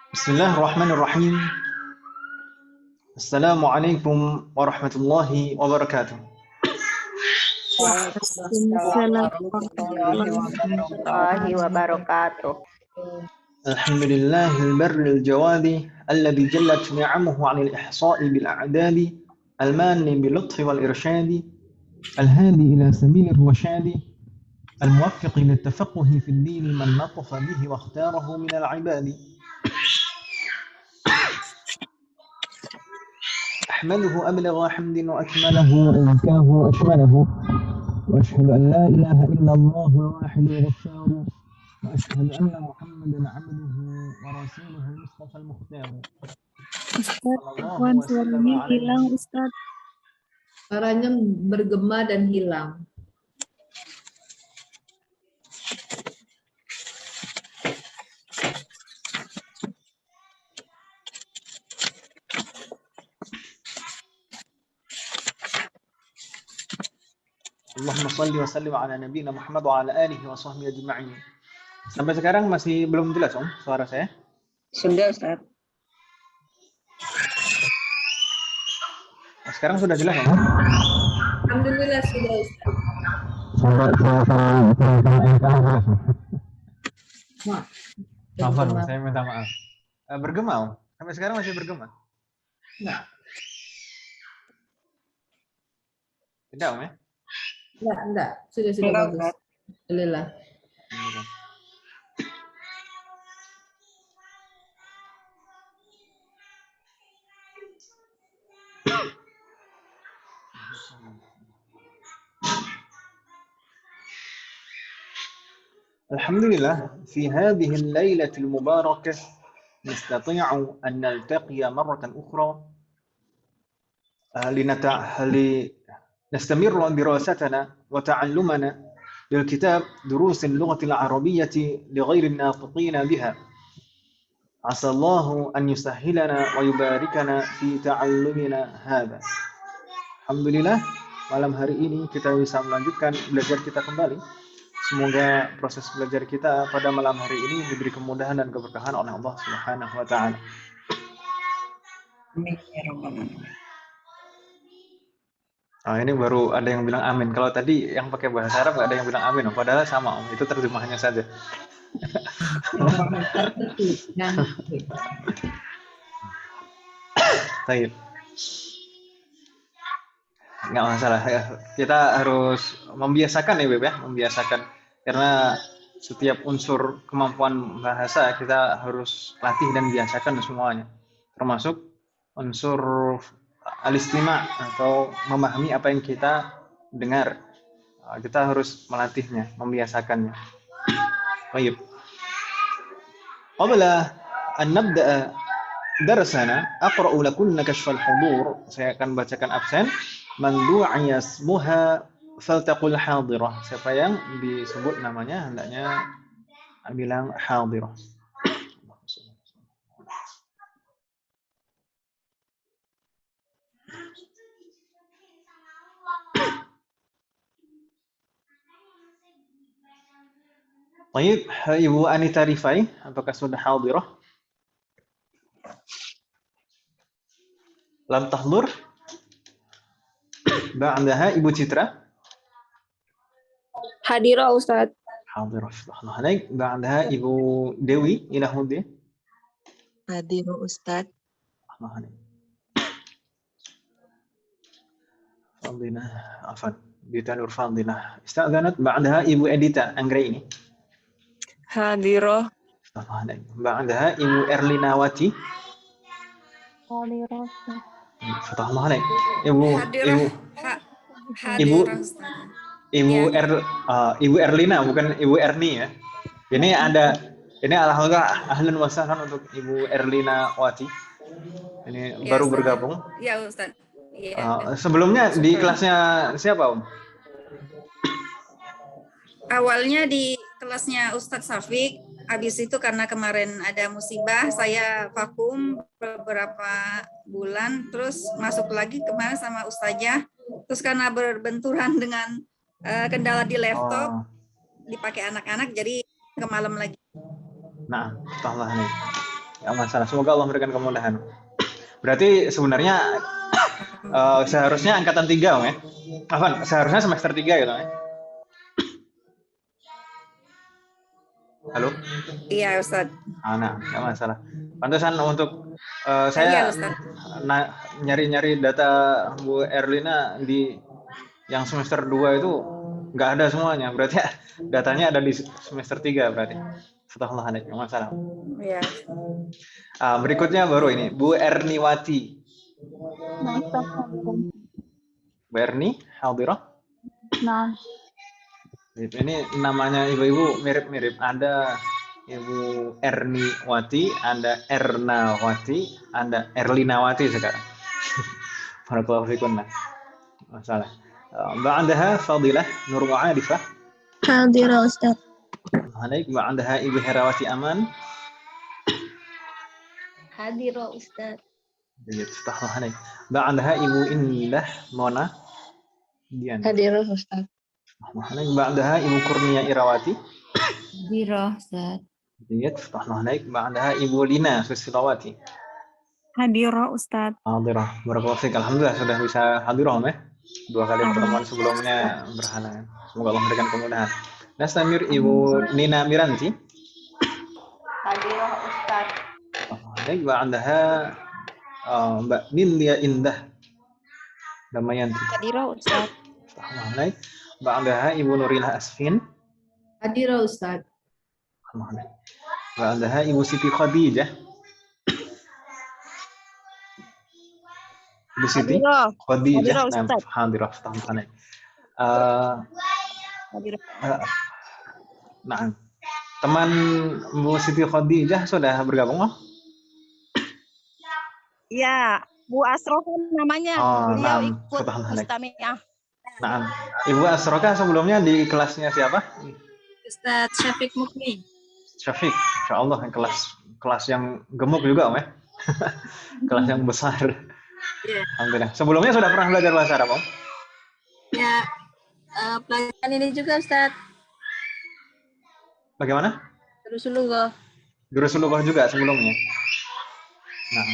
Bismillahirrahmanirrahim. Assalamualaikum warahmatullahi wabarakatuh. Waalaikumsalam Warahmatullahi warahmatullahi wabarakatuh. Alhamdulillahil barril jawadi alladhi jallat ni'amuhu 'anil ihsa'i bil a'dadi al-mani bil lutfi wal irsyadi al-hadi ila sabilir rasyadi al-muwaffiq lit tafaqquhi fid din man natafa bihi wa ikhtarahu min al-'ibadi. أحمده أبلغ حمد وأكمله وأزكاه وأشمله وأشهد أن لا إله إلا الله الواحد الغفار وأشهد أن محمدا عبده ورسوله المصطفى المختار Ustadz, صلى الله Afwan وسلم suaranya عليه. hilang Ustadz. Suaranya bergema dan hilang. Allahumma salli wa sallim ala nabiyina Muhammad wa ala alihi wa sahbihi ajma'in. Sampai sekarang masih belum jelas Om suara saya? Sudah, Ustaz. Sekarang sudah jelas Om? Alhamdulillah sudah, Ustaz. Maaf, saya minta maaf. Bergema Om? Sampai sekarang masih bergema? Enggak. Tidak Om ya? Enggak. Sudah bagus. Alhamdulillah. Alhamdulillah, في هذه الليلة المباركة نستطيع أن نلتقي مرة أخرى لنستمر دراستنا وتعلمنا للكتاب دروس اللغة العربية لغير الناطقين بها. عسى الله أن يسهلنا ويباركنا في تعلمنا هذا. Alhamdulillah, malam hari ini kita bisa melanjutkan belajar kita kembali. Semoga proses belajar kita pada malam hari ini diberi kemudahan dan keberkahan oleh Allah Subhanahu wa taala. Amin ya rabbal alamin. Ini baru ada yang bilang amin. Kalau tadi yang pakai bahasa Arab nggak ada yang bilang amin, Om. Padahal sama Om, itu terjemahannya saja. Baik. Nggak masalah. Kita harus membiasakan ya Beb ya, membiasakan. Karena setiap unsur kemampuan bahasa kita harus latih dan biasakan semuanya. Termasuk unsur al-istima' atau memahami apa yang kita dengar. Kita harus melatihnya, membiasakannya. Baik. Qabla an nabda'a darsana aqra'u lakunna kashfal hudur. Saya akan bacakan absen. Man du'iya ismuha faltaqul hadirah. Siapa yang disebut namanya hendaknya bilang hadirah. Baik, Ibu Anita Rifai, apakah sudah hadirah? Lam tahdur? Ba'daha Ibu Citra? Hadirah Ustadz. Hadirah. Ba'daha Ibu Dewi Ilahuddin? Hadirah Ustadz. Fadinah, afan. Dita Nur Fadinah. Ista'zanat ba'daha Ibu Edita Anggraini. Hadirah. Ba'daha Ibu Erlinawati. Hadirah. Fatahullah alaik. Ibu Erlina bukan Ibu Erni ya. Ini alhamdulillah ahlan wa sahlan untuk Ibu Erlina Wati. Ini Ya, baru Ustaz. bergabung. Ya Ustaz. Ya. Sebelumnya di kelasnya siapa Om? Awalnya di kelasnya Ustadz Syafiq, habis itu karena kemarin ada musibah, saya vakum beberapa bulan, terus masuk lagi kemarin sama Ustazah, terus karena berbenturan dengan kendala di laptop, dipakai anak-anak, jadi ke malam lagi. Nah, fatahullah alaik. Nggak masalah. Semoga Allah memberikan kemudahan. Berarti sebenarnya seharusnya angkatan 3 Om ya. Apa? Seharusnya semester 3 gitu ya. Halo? Iya Ustadz. Nah, nggak masalah. Pantesan untuk Iya saya Ustadz. nyari-nyari data Bu Erlina di yang semester 2 itu nggak ada semuanya. Berarti datanya ada di semester 3 berarti. Astagfirullahaladzim, nggak masalah. Iya. Berikutnya baru ini, Bu Erniwati. Nah, Ustaz. Bu Erni, Hadirah. Nah, Ini namanya ibu-ibu mirip-mirip. Ada Ibu Erniwati, ada Ernawati, ada Erlinawati sekarang. Barakallahu fikum. Masalah. Ba'daha Fadilah Nur Mu'arifah. Hadirah Ustaz. Alaik. Ba'daha Ibu Herawati Aman. Hadirah Ustaz. Astagfirullahaladzim. Ba'daha Ibu Indah Mona Dian. Hadirah Ustaz. Astagfirullahaladzim. Ba'daha Ibu Kurnia Irawati. Hadirah Ustaz. Astagfirullahaladzim. Ba'daha Ibu Lina Susilawati. Hadirah Ustaz. Hadirah. Barakallahu fiik. Alhamdulillah sudah bisa hadirah ya. 2 kali pertemuan sebelumnya berhalangan. Semoga Allah memberikan kemudahan. Nastamir Ibu Nina Miranti. Hadirah Ustaz. Baik, ba'daha Mbak Nindya Indah Damayanti. Hadirah Ustaz. Baik, ba'daha Ibu Nurilah Asfin. Hadirah Ustaz. Ba'daha Ibu Siti Khadijah. Ibu Siti Hadirah. Khadijah. Hadirah, Ustaz. Hadirah. Hadirah. Hadirah. Nah, teman Bu Siti Khadijah sudah bergabung, oh? Ya, Bu Asrofa namanya. Oh, Beliau nah, ikut subhanallah. mustami'ah. Nah, Ibu Asroka sebelumnya di kelasnya siapa? Ustadz Syafiq Mukmi. Syafiq. Insya Allah kelas yang gemuk juga, Om ya. Kelas yang besar. Iya. Alhamdulillah. Sebelumnya sudah pernah belajar bahasa Arab, Om? Ya, pelajaran ini juga Ustadz. Bagaimana? Terus dulu kok. Durusulullah juga sebelumnya. Nah,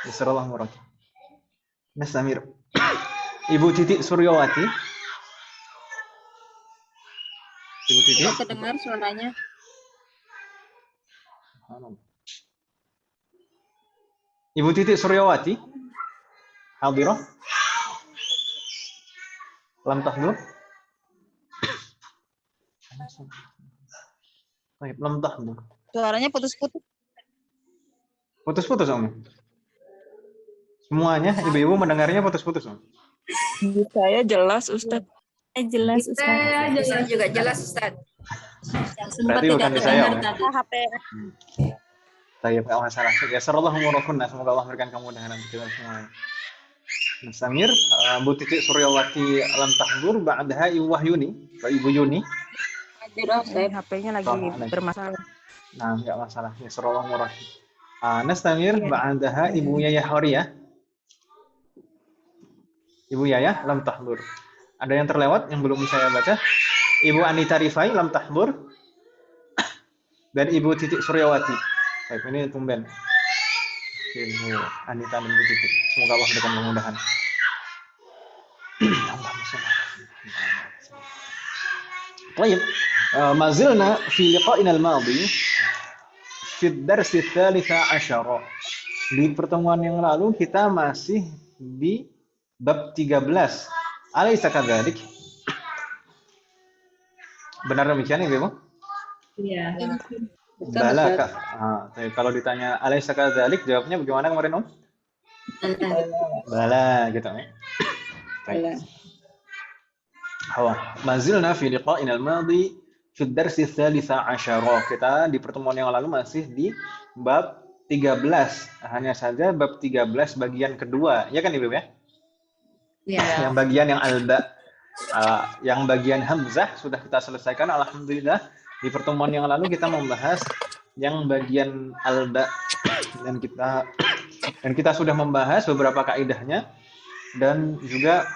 Bismillah muraki. Nastamir. Ibu Titi Suryawati. Ibu Titi. Kedengar suaranya. Ibu Titi Suryawati. Hadirah. Lam tahdur. Baik, lam tahdur. Suaranya putus-putus. Putus-putus, Om. Semuanya ibu-ibu mendengarnya putus-putus, Om. Saya jelas Ustaz. Jelas Ustaz. Di sini juga jelas Ustadz. Berarti bukan di saya, Om. HP. Tayyib, enggak masalah. Ya sarallahu murakunna, semoga Allah memberikan kemudahan untuk kita semua. Samir, Bu Titi Suryawati Alam Tahdur, ba'daha Ibu Wahyuni, Ibu Yuni. HP-nya lagi bermasalah. Nah, enggak masalah. Ya sarallahu murakunna. Nastamir, ba'daha Ibu Yayah Horia. Ibu Yayah Lam Tahdur. Ada yang terlewat yang belum saya baca? Ibu Anita Rifai Lam Tahdur. Dan Ibu Titi Suryawati. Baik, ini tumben. Ibu Anita dan Ibu Titi. Semoga Allah memberikan kemudahan. Baik. Mazilna fi liqa'ina al-madi fi ad-dars ats-tsalits 'ashara. Di pertemuan yang lalu kita masih di bab 13. Alaysa kadzalik? Benar demikian, Ibu? Iya. Bala, Kak. Kalau ditanya alaysa kadzalik, jawabnya bagaimana kemarin, Om? Bala, gitu ya. Baik. Mazilna fi liqa'ina al-madi fi ad-dars ats-tsalits 'ashara. Kita di pertemuan yang lalu masih di bab 13. Hanya saja bab 13 bagian kedua. Ya kan, Ibu ya? Iya. Yang bagian yang alba, yang bagian hamzah sudah kita selesaikan, alhamdulillah. Di pertemuan yang lalu kita membahas yang bagian alba dan kita sudah membahas beberapa kaidahnya dan juga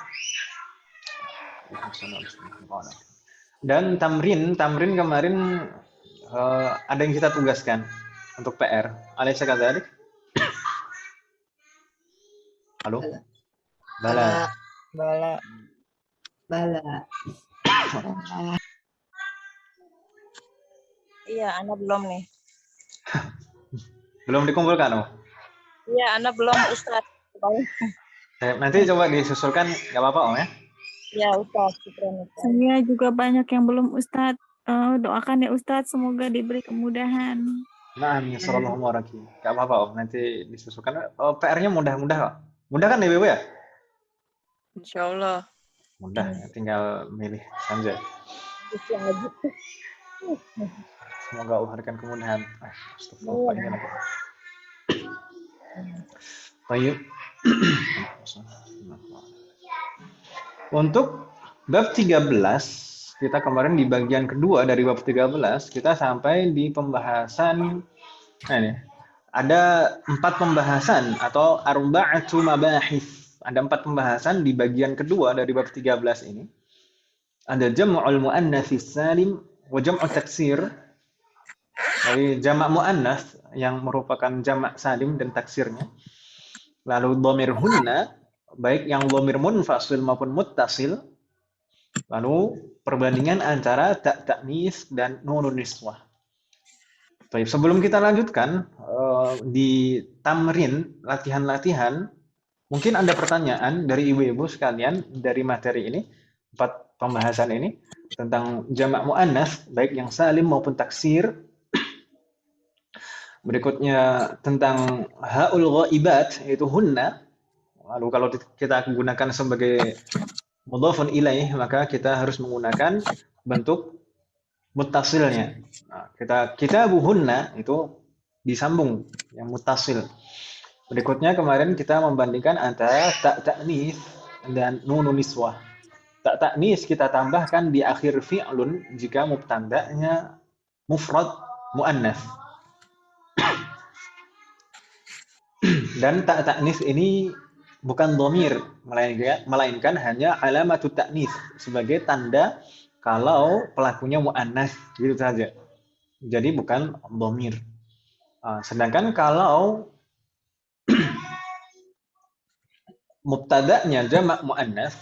tamrin kemarin ada yang kita tugaskan. untuk PR. Alaysa kadzalik? Halo? Bala. Bala. Bala. Iya, Ana belum nih. Belum dikumpulkan, oh? Iya, Ana belum Ustaz. Nanti coba disusulkan, nggak apa-apa, Om ya? Ya, Ustaz. Saya juga banyak yang belum Ustadz. Doakan ya Ustadz, semoga diberi kemudahan. Nah, sallallahu waraki. Nggak apa-apa, Om. Nanti disusulkan. Oh, PR-nya mudah-mudah kok. Mudah kan Ibu ya? Insya Allah. Mudah, tinggal milih saja. Semoga Allah berikan kemudahan. Astagfirullah. Baik. Untuk bab 13, kita kemarin di bagian kedua dari bab 13, kita sampai di pembahasan, nah ini, ada 4 pembahasan atau arba'atu mabahis. Ada 4 pembahasan di bagian kedua dari bab 13 ini. Ada jam'ul muannats salim wa jam'u taksir. Jadi jamak muannats yang merupakan jamak salim dan taksirnya. Lalu dhamir hunna, baik yang dhamir munfasil maupun muttasil. Lalu perbandingan antara ta' ta'nis dan nunun niswah. Baik, sebelum kita lanjutkan di tamrin, latihan-latihan, mungkin ada pertanyaan dari ibu-ibu sekalian dari materi ini, 4 pembahasan ini tentang jamak muannats baik yang salim maupun taksir. Berikutnya tentang haul ghaibat yaitu hunna. Lalu kalau kita gunakan sebagai mudhafun ilaih maka kita harus menggunakan bentuk muttasilnya. Nah, kitabuhunna itu disambung yang muttasil. Berikutnya kemarin kita membandingkan antara ta' ta'nis dan nunun niswah. Ta' ta'nis kita tambahkan di akhir fi'lun jika mubtada'nya mufrad muannats. Dan ta' ta'nis ini bukan dhamir, melainkan hanya alamatut ta'nis sebagai tanda kalau pelakunya muannats gitu saja. Jadi bukan dhamir. Sedangkan kalau mubtada'nya jamak muannats,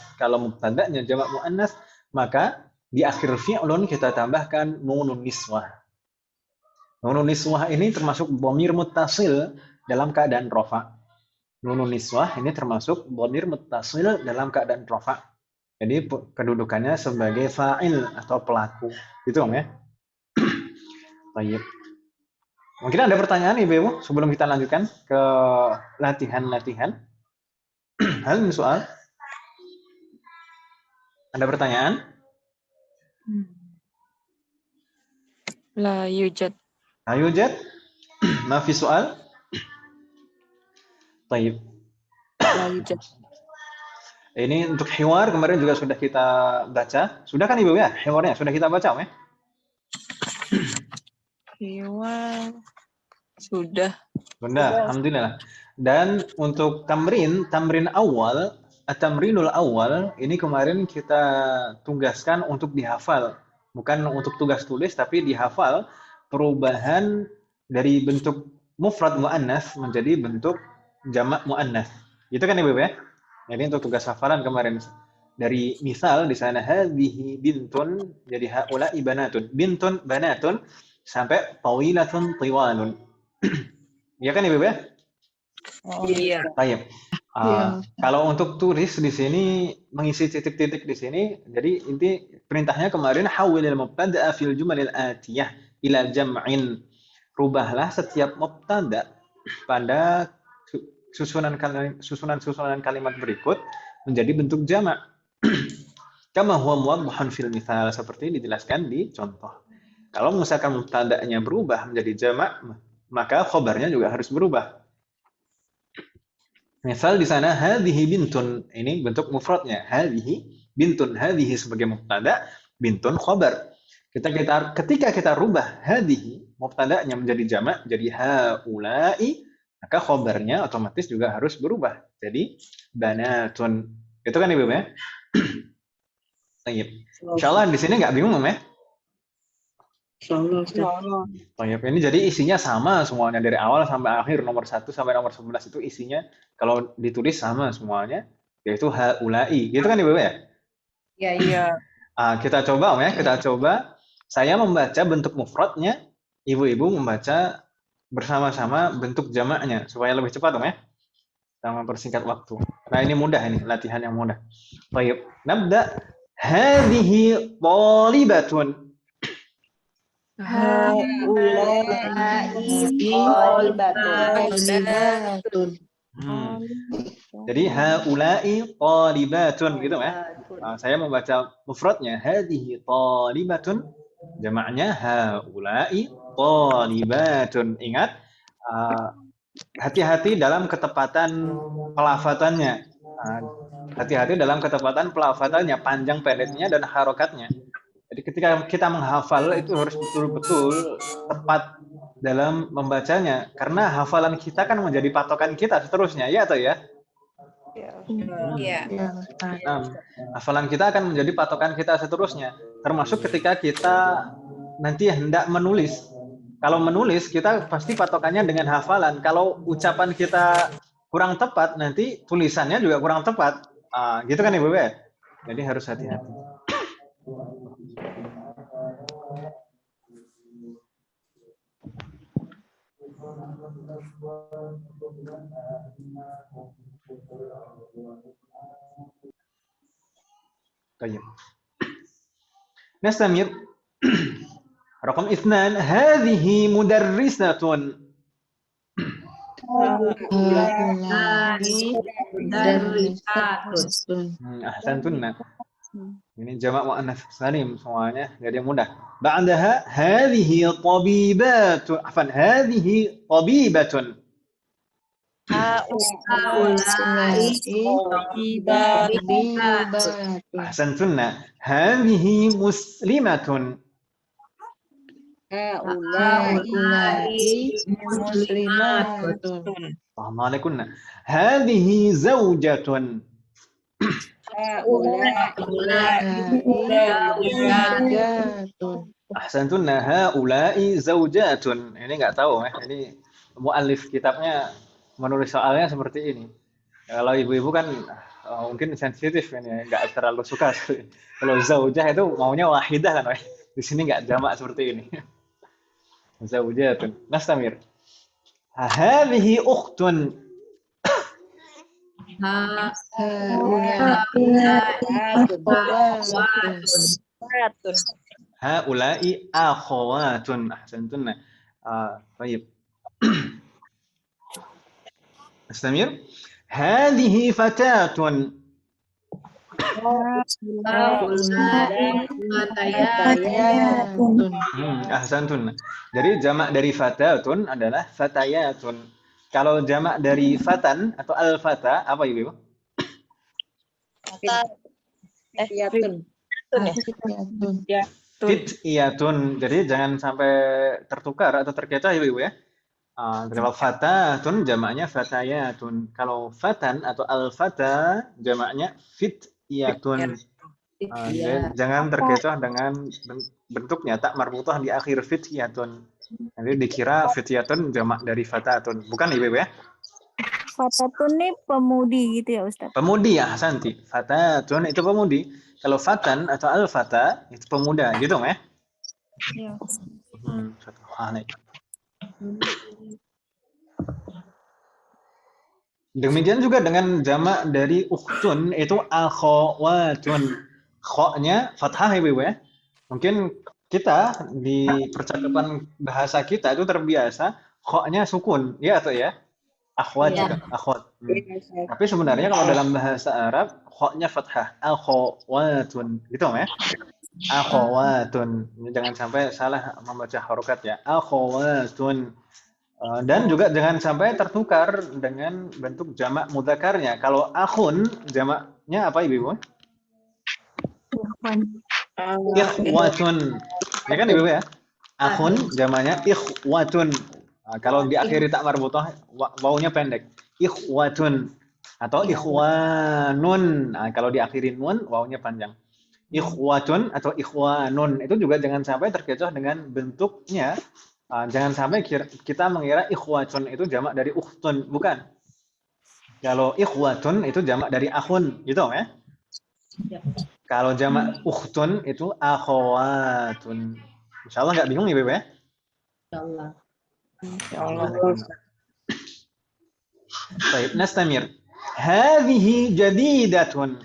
maka di akhir fi'lun kita tambahkan nunun niswah. Nunun niswah ini termasuk dhamir muttasil dalam keadaan rafa. Nunun niswah ini termasuk dhamir muttasil dalam keadaan rafa. Jadi kedudukannya sebagai fa'il atau pelaku. Itu Om ya. Baik. Mungkin ada pertanyaan Ibu sebelum kita lanjutkan ke latihan-latihan. Hal ini soal. Ada pertanyaan? La yujad. La yujad? Ma fi soal? Baik. La yujad. Ini untuk hiwar kemarin juga sudah kita baca. Sudah kan Ibu ya? Hiwarnya sudah kita baca Om ya? Hiwar. Sudah. Alhamdulillah. Dan untuk tamrin awal, at-tamrinul awal, ini kemarin kita tugaskan untuk dihafal. Bukan untuk tugas tulis, tapi dihafal perubahan dari bentuk mufrad muannats menjadi bentuk jamak muannats. Itu kan Ibu ya? Jadi untuk tugas hafalan kemarin dari misal di sana hadhihi bintun jadi haula ibanatun. Bintun banatun sampai tawilatun tiwalun. Ya kan Ibu ya? Oh, iya. Baik. Kalau untuk tulis di sini mengisi titik-titik di sini, jadi inti perintahnya kemarin hawilil mubtada'a fil jumalil atiyah ila jam'in. Rubahlah setiap mubtada pada susunan kalimat berikut menjadi bentuk jamak. Kama huwa muwaddahan fil mithal, seperti dijelaskan di contoh. Kalau misalkan mubtada'nya berubah menjadi jamak, maka khabarnya juga harus berubah. Misal di sana hadhihi bintun, ini bentuk mufradnya. Hadhihi bintun, hadhihi sebagai mubtada, bintun khabar. Ketika kita rubah hadhihi mubtada'nya menjadi jamak, jadi haula'i, maka khabarnya otomatis juga harus berubah. Jadi banatun. Itu kan Ibu ya? Baik. Insyaallah di sini nggak bingung ya? Insyaallah Ustaz. Insyaallah. Tayyib. Ini jadi isinya sama semuanya dari awal sampai akhir nomor 1 sampai nomor 11 itu isinya kalau ditulis sama semuanya yaitu haulai. Gitu kan Ibu ya? Iya, Iya. Kita coba Om ya, kita coba. Saya membaca bentuk mufradnya, Ibu-ibu membaca bersama-sama bentuk jamaknya supaya lebih cepat Om ya. Kita mempersingkat waktu. Nah, ini mudah ini, latihan yang mudah. Baik, nabda. Hadhihi thalibatun. Thalibatun. Jadi haula'i thalibatun gitu ya. Saya membaca mufradnya hadhihi thalibatun, jamaknya haula'i thalibatun. Ingat, hati-hati dalam ketepatan pelafatannya. Hati-hati dalam ketepatan pelafatannya, panjang pendeknya dan harokatnya. Jadi ketika kita menghafal itu harus betul-betul tepat dalam membacanya, karena hafalan kita kan menjadi patokan kita seterusnya, ya atau ya? Iya. Nah, hafalan kita akan menjadi patokan kita seterusnya, termasuk ketika kita nanti hendak menulis. Kalau menulis kita pasti patokannya dengan hafalan. Kalau ucapan kita kurang tepat, nanti tulisannya juga kurang tepat. Gitu kan Ibu ya? Jadi harus hati-hati. طيب نستمر. رقم 2 هذه مدرسة. أحسنتن. Ini jamak muannats salim semuanya, jadi mudah. Ba'daha hadhihi tabibatun. Afan, hadhihi tabibatun. Ahsantunna. Hadhihi muslimatun. Assalamualaikum. Hadhihi zawjatun. Ahsantunna. Haula'i zawjatun. Ini nggak tahu ya. Ini muallif kitabnya menulis soalnya seperti ini. Kalau ibu-ibu kan mungkin sensitif ini ya, nggak terlalu suka. Kalau zaujah itu maunya wahidah kan, di sini nggak jamak seperti ini. Zaujatun. Nastamir. Hadhihi ukhtun. Haula'i akhawatun. Ahsantunna. Baik. Nastamir. Hadhihi fatatun. Ahsantun. Jadi jamak dari fatatun adalah fatayatun. Kalau jamak dari fatan atau al-fata apa Ibu? Fitiyatun. Jadi jangan sampai tertukar atau terkecoh Ibu ya. Kalau fatatun jamaknya fatayatun. Kalau fatan atau al-fata jamaknya fitiyatun. Jangan terkecoh dengan bentuknya tak marbutah di akhir fitiyatun. Nanti dikira fitiyatun jamak dari fatatun. Bukan Ibu ya? Fatatun nih pemudi gitu ya Ustaz? Pemudi ya, Santi. Fatatun itu pemudi. Kalau fatan atau al-fata itu pemuda, gitu ya? Iya. Demikian juga dengan jamak dari ukhtun itu akhawatun. Kho-nya fathah Ibu ya. Mungkin kita di percakapan bahasa kita itu terbiasa kho-nya sukun, ya atau ya? Akhwat juga, akhwat. Tapi sebenarnya kalau dalam bahasa Arab kho-nya fathah, akhawatun, gitu ya? Akhawatun. Jangan sampai salah membaca harokat ya. Akhawatun. Dan juga jangan sampai tertukar dengan bentuk jamak mudzakarnya. Kalau akhun jamaknya apa Ibu? Ikhwatun. Ya kan Ibu ya? Akhun jamaknya ikhwatun. Kalau diakhiri tak marbutah wawunya pendek. Ikhwatun atau ikhwanun. Kalau diakhiri nun wawunya panjang. ikhwatun atau ikhwanun itu juga jangan sampai terkecoh dengan bentuknya. Jangan sampai kita mengira ikhwatun itu jamak dari ukhtun, bukan. Kalau ikhwatun itu jamak dari akhun, gitu ya. Ya. Kalau jamak ukhtun itu akhwatun. Insyaallah nggak bingung ya, Beb ya? Insyaallah. Insyaallah. Baik, nastamir. Hadhihi jadidatun.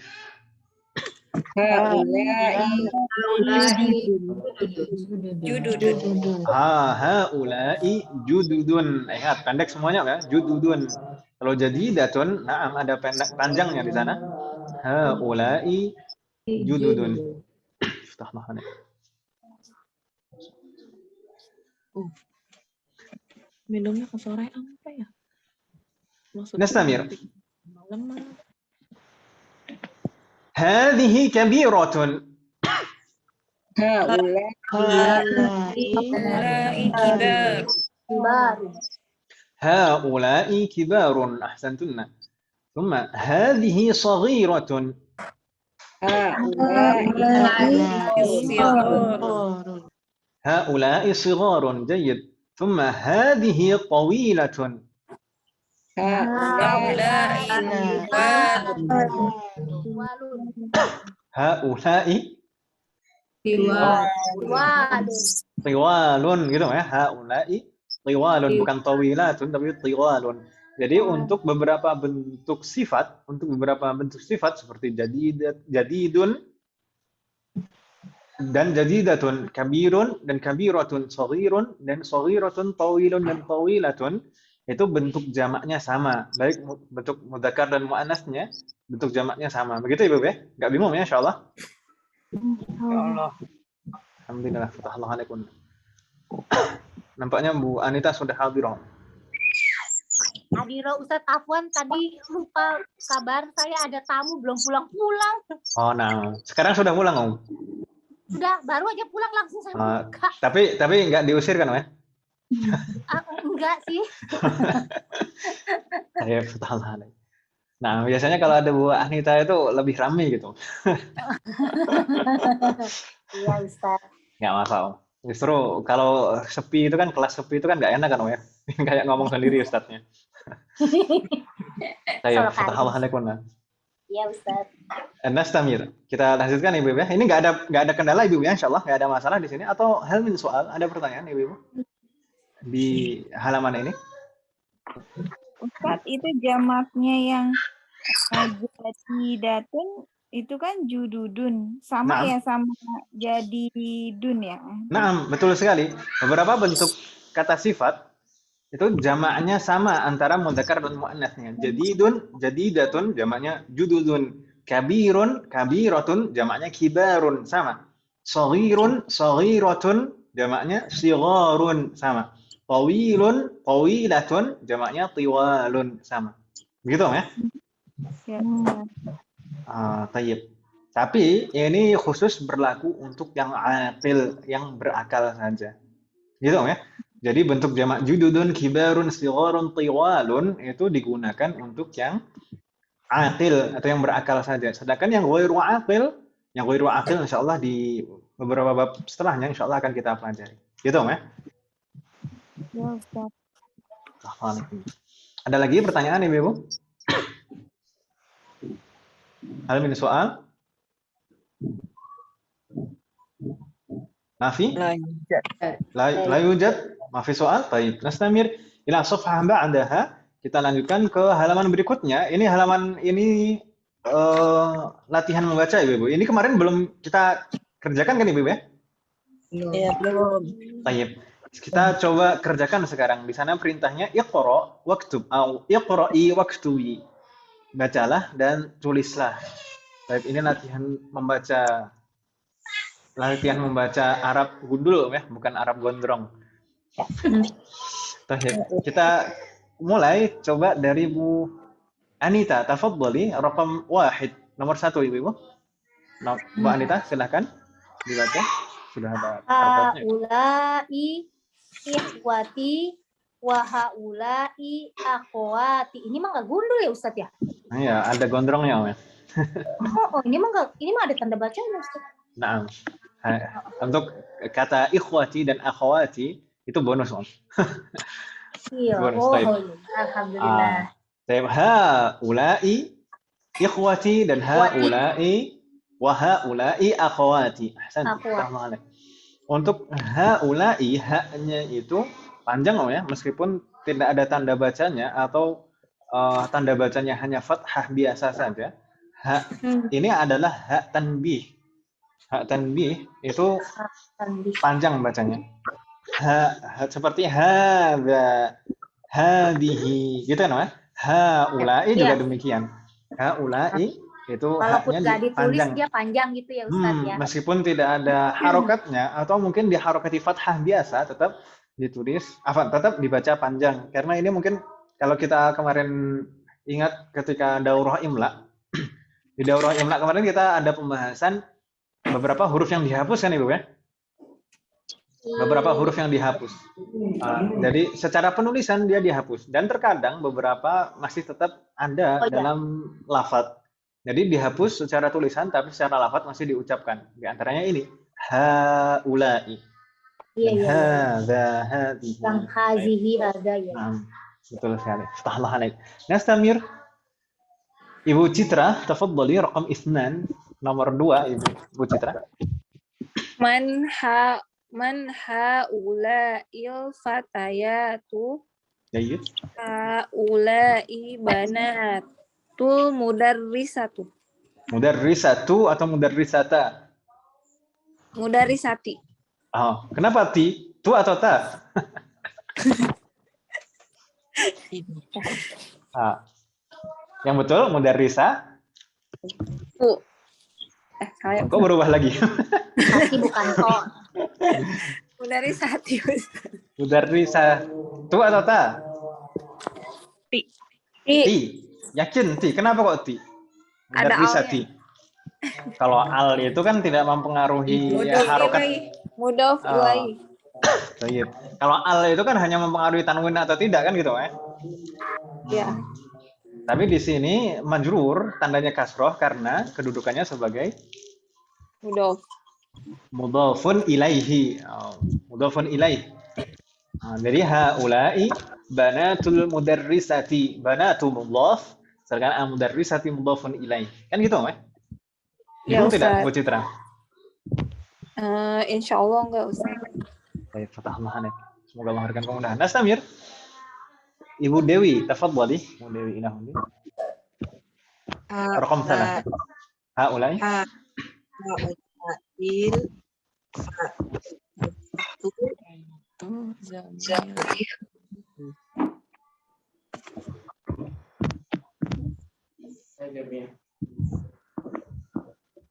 Jududun. Haula'i jududun. Ingat, pendek semuanya ya, jududun. Kalau jadidatun, na'am ada panjangnya di sana. Haula'i jududun. Iftahlah alaik. Minumnya ke sore apa ya? Maksudnya Nastamir. malam. Hadhihi kabiratun. Haula'i kibar. Haula'i kibarun. Ahsantunna. ثم هذه صغيرة. هؤلاء صغار. جيد. ثم هذه طويلة. هؤلاء طوال gitu ya. Haula'i طوال bukan tawilatun tapi طوال. Jadi untuk beberapa bentuk sifat seperti jadidun dan jadidatun, kabirun dan kabiratun, shaghirun dan shaghiratun, tawilun dan tawilatun itu bentuk jamaknya sama, baik bentuk mudzakkar dan muannasnya bentuk jamaknya sama. Begitu Ibu ya? Enggak bingung ya insyaallah? Insyaallah. Alhamdulillah, fatahallahu alaikum. Nampaknya Bu Anita sudah hadirah. Hadira Ustadz Afwan tadi lupa kabar saya ada tamu belum pulang-pulang. Oh, nah. Sekarang sudah pulang, Om? Udah, baru aja pulang langsung saya buka. Tapi enggak diusir kan, Om ya? Enggak sih. Ya, fatahallahu. Nah, biasanya kalau ada Bu Anita itu lebih ramai gitu. Iya, Ustadz. Enggak masalah. Justru kalau sepi itu kan, kelas sepi itu kan enggak enak kan, Om ya? Kayak ngomong sendiri Ustadznya. Saya fatahallahu alaikum. Iya, Ustadz. Nastamir. Kita lanjutkan Ibu ya. Ini enggak ada kendala Ibu ya, insyaallah enggak ada masalah di sini atau hal min soal, ada pertanyaan Ibu di halaman ini? Ustadz, itu jamaknya yang jadidatun itu kan jududun. Sama ya sama jadidun ya? Nah, betul sekali. Beberapa bentuk kata sifat itu jamaknya sama antara mudzakkar dan muannasnya. Jadidun, jadidatun jamaknya jududun. Kabirun, kabiratun jamaknya kibarun sama. Shaghirun, shaghiratun jamaknya shigharun sama. Tawilun, tawilatun jamaknya tiwalun sama. Begitu ya? Ya. Tayyib. Tapi ini khusus berlaku untuk yang aqil, yang berakal saja. Gitu ya? Jadi bentuk jamak jududun, kibarun, sigharun, tiwalun itu digunakan untuk yang aqil atau yang berakal saja. Sedangkan yang ghairu aqil insyaallah di beberapa bab setelahnya insyaallah akan kita pelajari. Gitu ya? Ya, Ustaz. Ada lagi pertanyaan Ibu? Hal min soal? Mafi? La yujad? Mafi soal? Baik. Nastamir ila safhah ba'daha. Kita lanjutkan ke halaman berikutnya. Ini halaman ini latihan membaca Ibu. Ini kemarin belum kita kerjakan kan Ibu ya? Iya, belum. Baik. Kita coba kerjakan sekarang. Di sana perintahnya iqra waktub atau iqra'i waktubi. Bacalah dan tulislah. Baik, ini latihan membaca Arab gundul ya, bukan Arab gondrong. Kita mulai coba dari Bu Anita. Tafadhali, rakam 1, nomor 1 Ibu. Bu Anita, silakan dibaca. Sudah ada kertasnya. Haulai ikhwati wa haulai akhwati. Ini mah enggak gundul ya Ustadz ya? Iya, ada gondrongnya Om ya. Ini mah ada tanda bacanya, Ustaz. Nah, untuk kata ikhwati dan akhwati itu bonus, Om. Iya. Bonus, Oh, baik. iya. Alhamdulillah. Taib haula'i ikhwati dan haula'i wa haula'i akhwati. Ahsan. Akhwat. Untuk haula'i, haknya itu panjang, Om, ya, meskipun tidak ada tanda bacanya atau tanda bacanya hanya fathah biasa saja. Hak ini adalah hak tanbih. Hak tanbih itu panjang bacanya. Seperti hadza, hadhihi, gitu kan, Mas? Haula'i juga demikian. Haula'i itu Walaupun haknya nggak ditulis panjang. dia panjang gitu ya, Ustaz ya. Meskipun tidak ada harokatnya atau mungkin diharokati fathah biasa, tetap ditulis, tetap dibaca panjang. Karena ini mungkin kalau kita kemarin ingat ketika daurah imla, di daurah imla kemarin kita ada pembahasan beberapa huruf yang dihapus kan, Ibu, ya? Beberapa huruf yang dihapus. Jadi secara penulisan dia dihapus dan terkadang beberapa masih tetap ada dalam lafadz. Jadi dihapus secara tulisan tapi secara lafadz masih diucapkan. Di antaranya ini haula'i. Hadza, hadhihi. Yang hazihi ada ya. Betul sekali. Aftahullah alaik. Nastamir. Ibu Citra, tafadhali raqam 2, nomor 2, Ibu Citra. Man haula'il fatayatu. Jayyid. Haula'i banatul mudarrisatu. Mudarrisatu atau mudarrisata? Mudarrisati. Oh, kenapa ti? Tu atau ta? Yang betul mudarrisa? Tu. Kok berubah lagi? Hati bukan to. Mudarrisati. Mudarrisa. Tu atau ta? Ti. Ti. Yakin ti. Kenapa kok ti? Mudarrisati. Kalau al itu kan tidak mempengaruhi harokat. Mudhof ilaihi. Kalau al itu kan hanya mempengaruhi tanwin atau tidak kan gitu, Ya. Tapi di sini majrur tandanya kasroh karena kedudukannya sebagai Mudhof. mudhafun ilaihi. Mudhafun ilaihi. Jadi haula'i banatul mudarrisati. Banatu mudhaf, sedangkan mudarrisati mudhafun ilaihi. Kan gitu, Ya, Ustaz. Tidak, Bu Ustaz. Citra? Insya Allah enggak, Ustaz. Baik, fatahullah alaik. Semoga memberikan kemudahan. Nastamir. Ibu Dewi, tafadhali. Ibu Dewi Ilahuni. Raqam 3. Haulai. Haulail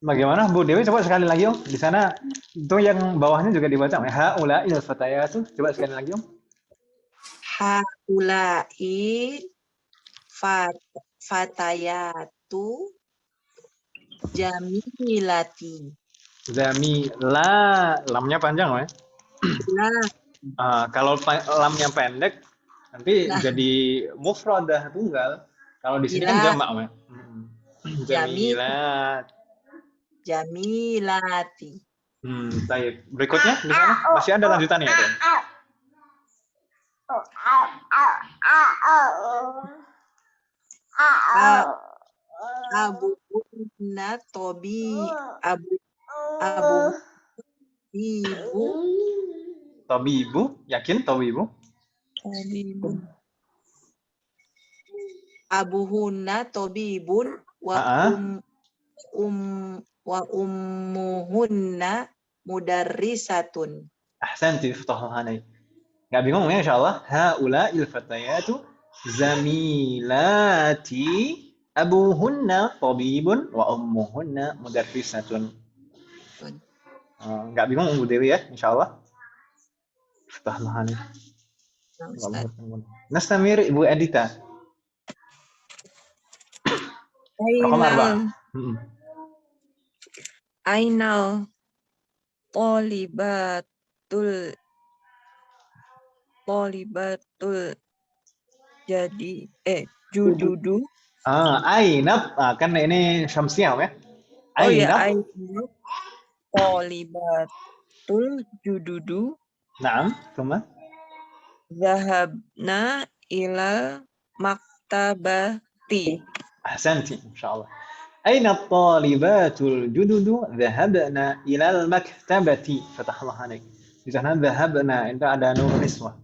Bagaimana Bu Dewi? Coba sekali lagi, Om. Di sana itu yang bawahnya juga dibaca. Haulail fatayatu. Coba sekali lagi, Om. haulai fatayatu jamilati. Zamila, lamnya panjang, kalau lamnya pendek nanti jadi mufradah tunggal. Kalau di sini kan jamak, Jamilat. Jamilati. Baik. Berikutnya di sana masih ada lanjutannya itu. Abuhunna Tabibu, yakin tabibu? Abuhunna tabibun wa ummuhunna mudarrisatun. Ahsanti, fatahullah. Nggak bingung ya, insyaallah. Haula'il fatayatu zamilati abuhunna tabibun wa ummuhunna mudarrisatun. Nggak bingung Bu Dewi ya, insyaallah. Fatahullah. Nastamir Ibu Edita. Ainal Polibatul jadi jududu Ainat. Kan ini syamsiah ya. Oh ya, Ainat. ainat tolibatul jududu Naam. Thumma. zahabna ilal maktabati. Ahsanti. Insyaallah. أين الطالبات الجدد ذهبنا إلى المكتبة فتح الله عليك di sana ذهبنا itu ada nun niswah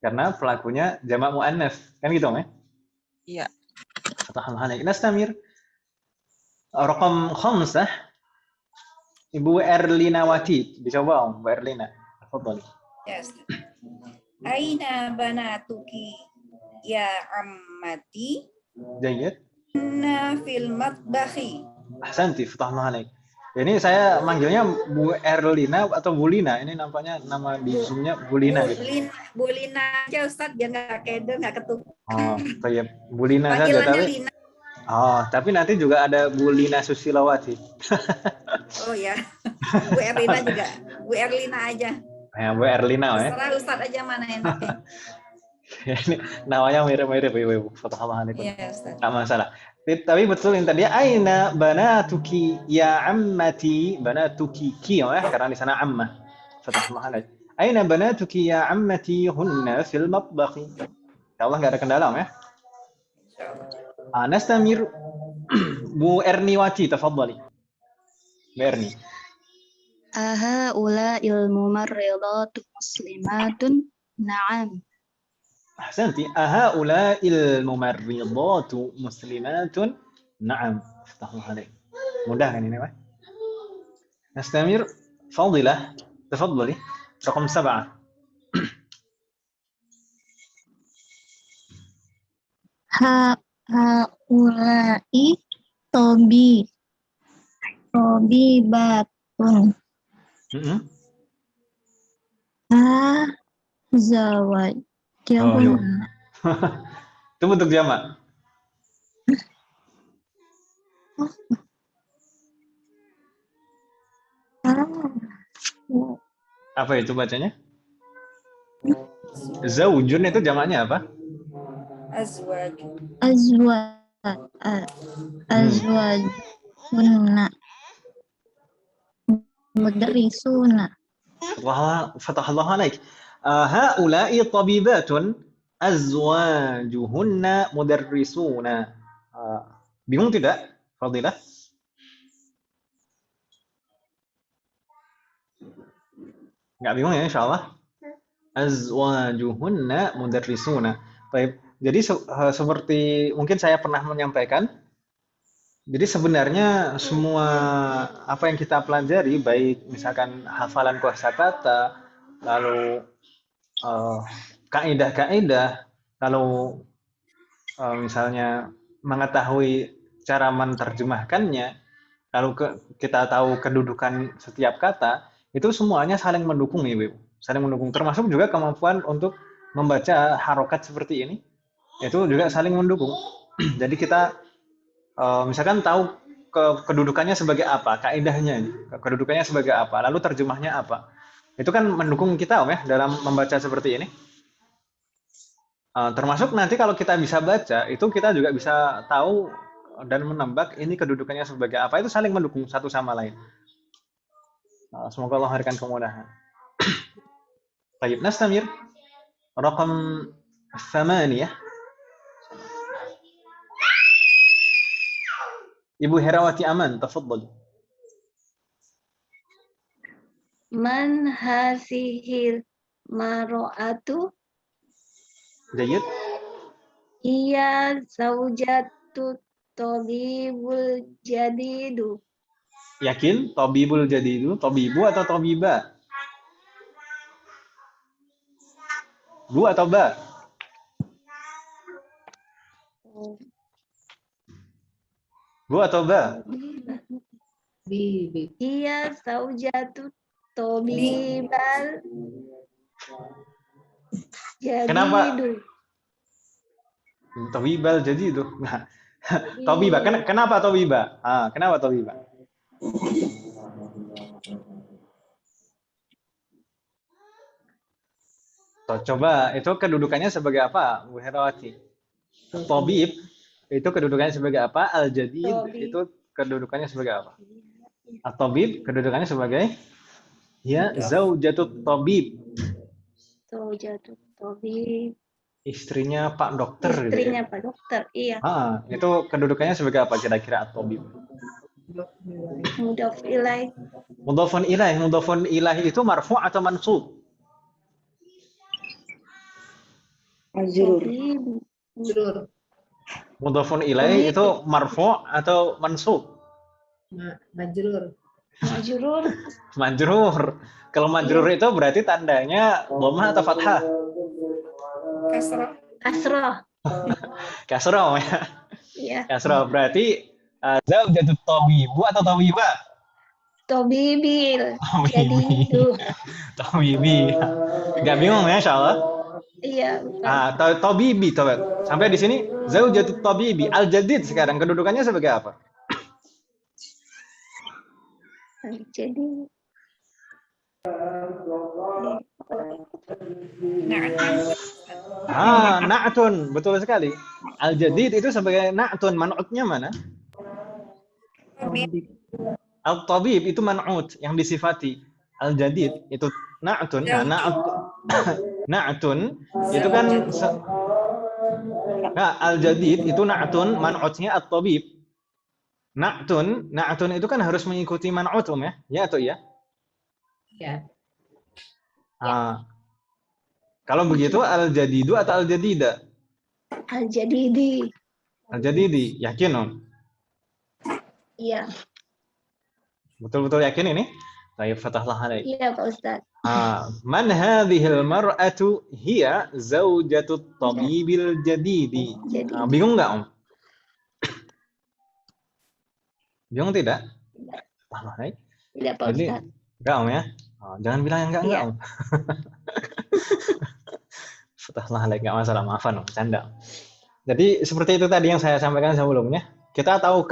karena pelakunya jamak muannats kan gitu ya Iya. فتح الله عليك نستمر رقم 5 Ibu Erlinawati dicoba Ibu Erlina تفضلي Yes. Aina banatuki ya ammati جيد fil matbahi. Ahsanti فتح الله عليك ini saya manggilnya Bu Erlina atau Bu Lina ini nampaknya nama di Zoom-nya Bu Lina gitu. Bulina aja Ustadz biar nggak keder nggak ketukar. Oh, kayak Bu Lina saja Panggilannya tapi Lina. oh, tapi nanti juga ada Bu Lina Susilawati. Oh ya, Bu Erlina juga. Bu Erlina aja. Ya, Bu Erlina ya. Terserah Ustadz aja mana enaknya. Ini namanya mirip-mirip Ibu. Fatahallahu alaikum. Iya Ustadz. Enggak masalah. Tapi betul yang tadi aina banatuki ya ammati banatuki ki ya karena di sana ammah. Fatahallahu alaikum. Aina banatuki ya ammati hunna fil matbakhi. Insyaallah enggak ada kendala ya. Nastamir Bu Erniwati tafadhali. Bu Erni. Ahaula ilmu marridatu muslimatun na'am. أحسنتي أهؤلاء الممرضات مسلمات نعم افتح الله عليك mudah kan ini Pak نستمر فاضلة تفضلي رقم 7 Haulai tobibatun. Zawaj. Oh, iya. Itu bentuk jamak. Apa itu bacanya? Zaujun itu jamaknya apa? Azwaj. Azwajunna. Mudarrisuna. Fatahallahu alaik. Haula'i tabibatun azwajuhunna mudarrisuna. Bingung tidak, Fadilah? Nggak bingung ya, insyaallah. Azwajuhunna mudarrisuna. Baik. Jadi seperti mungkin saya pernah menyampaikan, jadi sebenarnya semua apa yang kita pelajari, baik misalkan hafalan kosakata, lalu kaidah-kaidah, lalu misalnya mengetahui cara menerjemahkannya, lalu kita tahu kedudukan setiap kata, itu semuanya saling mendukung ya, Ibu. Saling mendukung, termasuk juga kemampuan untuk membaca harokat seperti ini, itu juga saling mendukung. Jadi kita misalkan tahu kedudukannya sebagai apa, kaidahnya, kedudukannya sebagai apa, lalu terjemahnya apa. Itu kan mendukung kita ya dalam membaca seperti ini. Termasuk nanti kalau kita bisa baca, itu kita juga bisa tahu dan menebak ini kedudukannya sebagai apa. Itu saling mendukung satu sama lain. Semoga Allah memberikan kemudahan. Baik, nastamir. Raqam 8. Ibu Herawati Aman, tafadhali. Man hasihil maro'atu. Jayid. Iya zaujatu tabibul jadidu. Yakin? Tabibul jadidu, tabibu atau tabiba? Bu atau ba? Bu atau ba? Bibi. Iya zaujatu tabibal jadidu. Kenapa? Tabibal jadidu. Nah, tabiba. Kenapa tabiba? Kenapa tabiba? Coba, itu kedudukannya sebagai apa, Bu Herawati? Tabib itu kedudukannya sebagai apa? Al-jadid Tabib. itu kedudukannya sebagai apa? At-tabib kedudukannya sebagai ya zaujatut tabib, Zaujatut tabib. istrinya Pak Dokter gitu ya. Istrinya Pak Dokter. Iya. Itu kedudukannya sebagai apa kira-kira at-tabib? Mudhaf ilaih. Mudhafun ilaih itu marfu' atau mansub? Tabib. Jurur. Mudhafun ilaih itu marfu' atau mansub? Majrur. Majrur. Majrur. Kalau majrur itu berarti tandanya dhammah atau fathah? Kasroh. Kasroh. Kasroh ya. Iya. Kasroh berarti zaujatut tabibu atau tabiba? Tabibil. Jadi itu. Tabibi. Gak bingung ya insyaallah? Iya. Bukan. Tabibi, sampai di sini zaujatut tabibi. Al-jadid sekarang kedudukannya sebagai apa? Jadi Na'tun, betul sekali. Al-jadid itu sebagai na'tun, man'utnya mana? Al-tabib itu man'ut yang disifati. Al-jadid itu na'tun. Na'tun itu kan al-jadid itu na'tun, man'utnya at-tabib. Na'tun itu kan harus mengikuti man'ut ya? Ya atau ya? Ya. Kalau begitu al-jadidu atau al-jadida? Al-Jadidi. Al-jadidi, yakin Om? Iya. Betul-betul yakin ini? Baik, fatahlah alaik. Iya Pak Ustaz. Man hadhil mar'atu hiya zaujatut tabibil jadidi. Jadi Bingung nggak Om? Bingung tidak? Fatahlah alaik. tidak Pak Jadi, Ustaz. enggak Om ya? Jangan bilang yang enggak Iya. Om. Fatahlah alaik, enggak masalah, maafan Om, canda. Jadi seperti itu tadi yang saya sampaikan sebelumnya. Kita tahu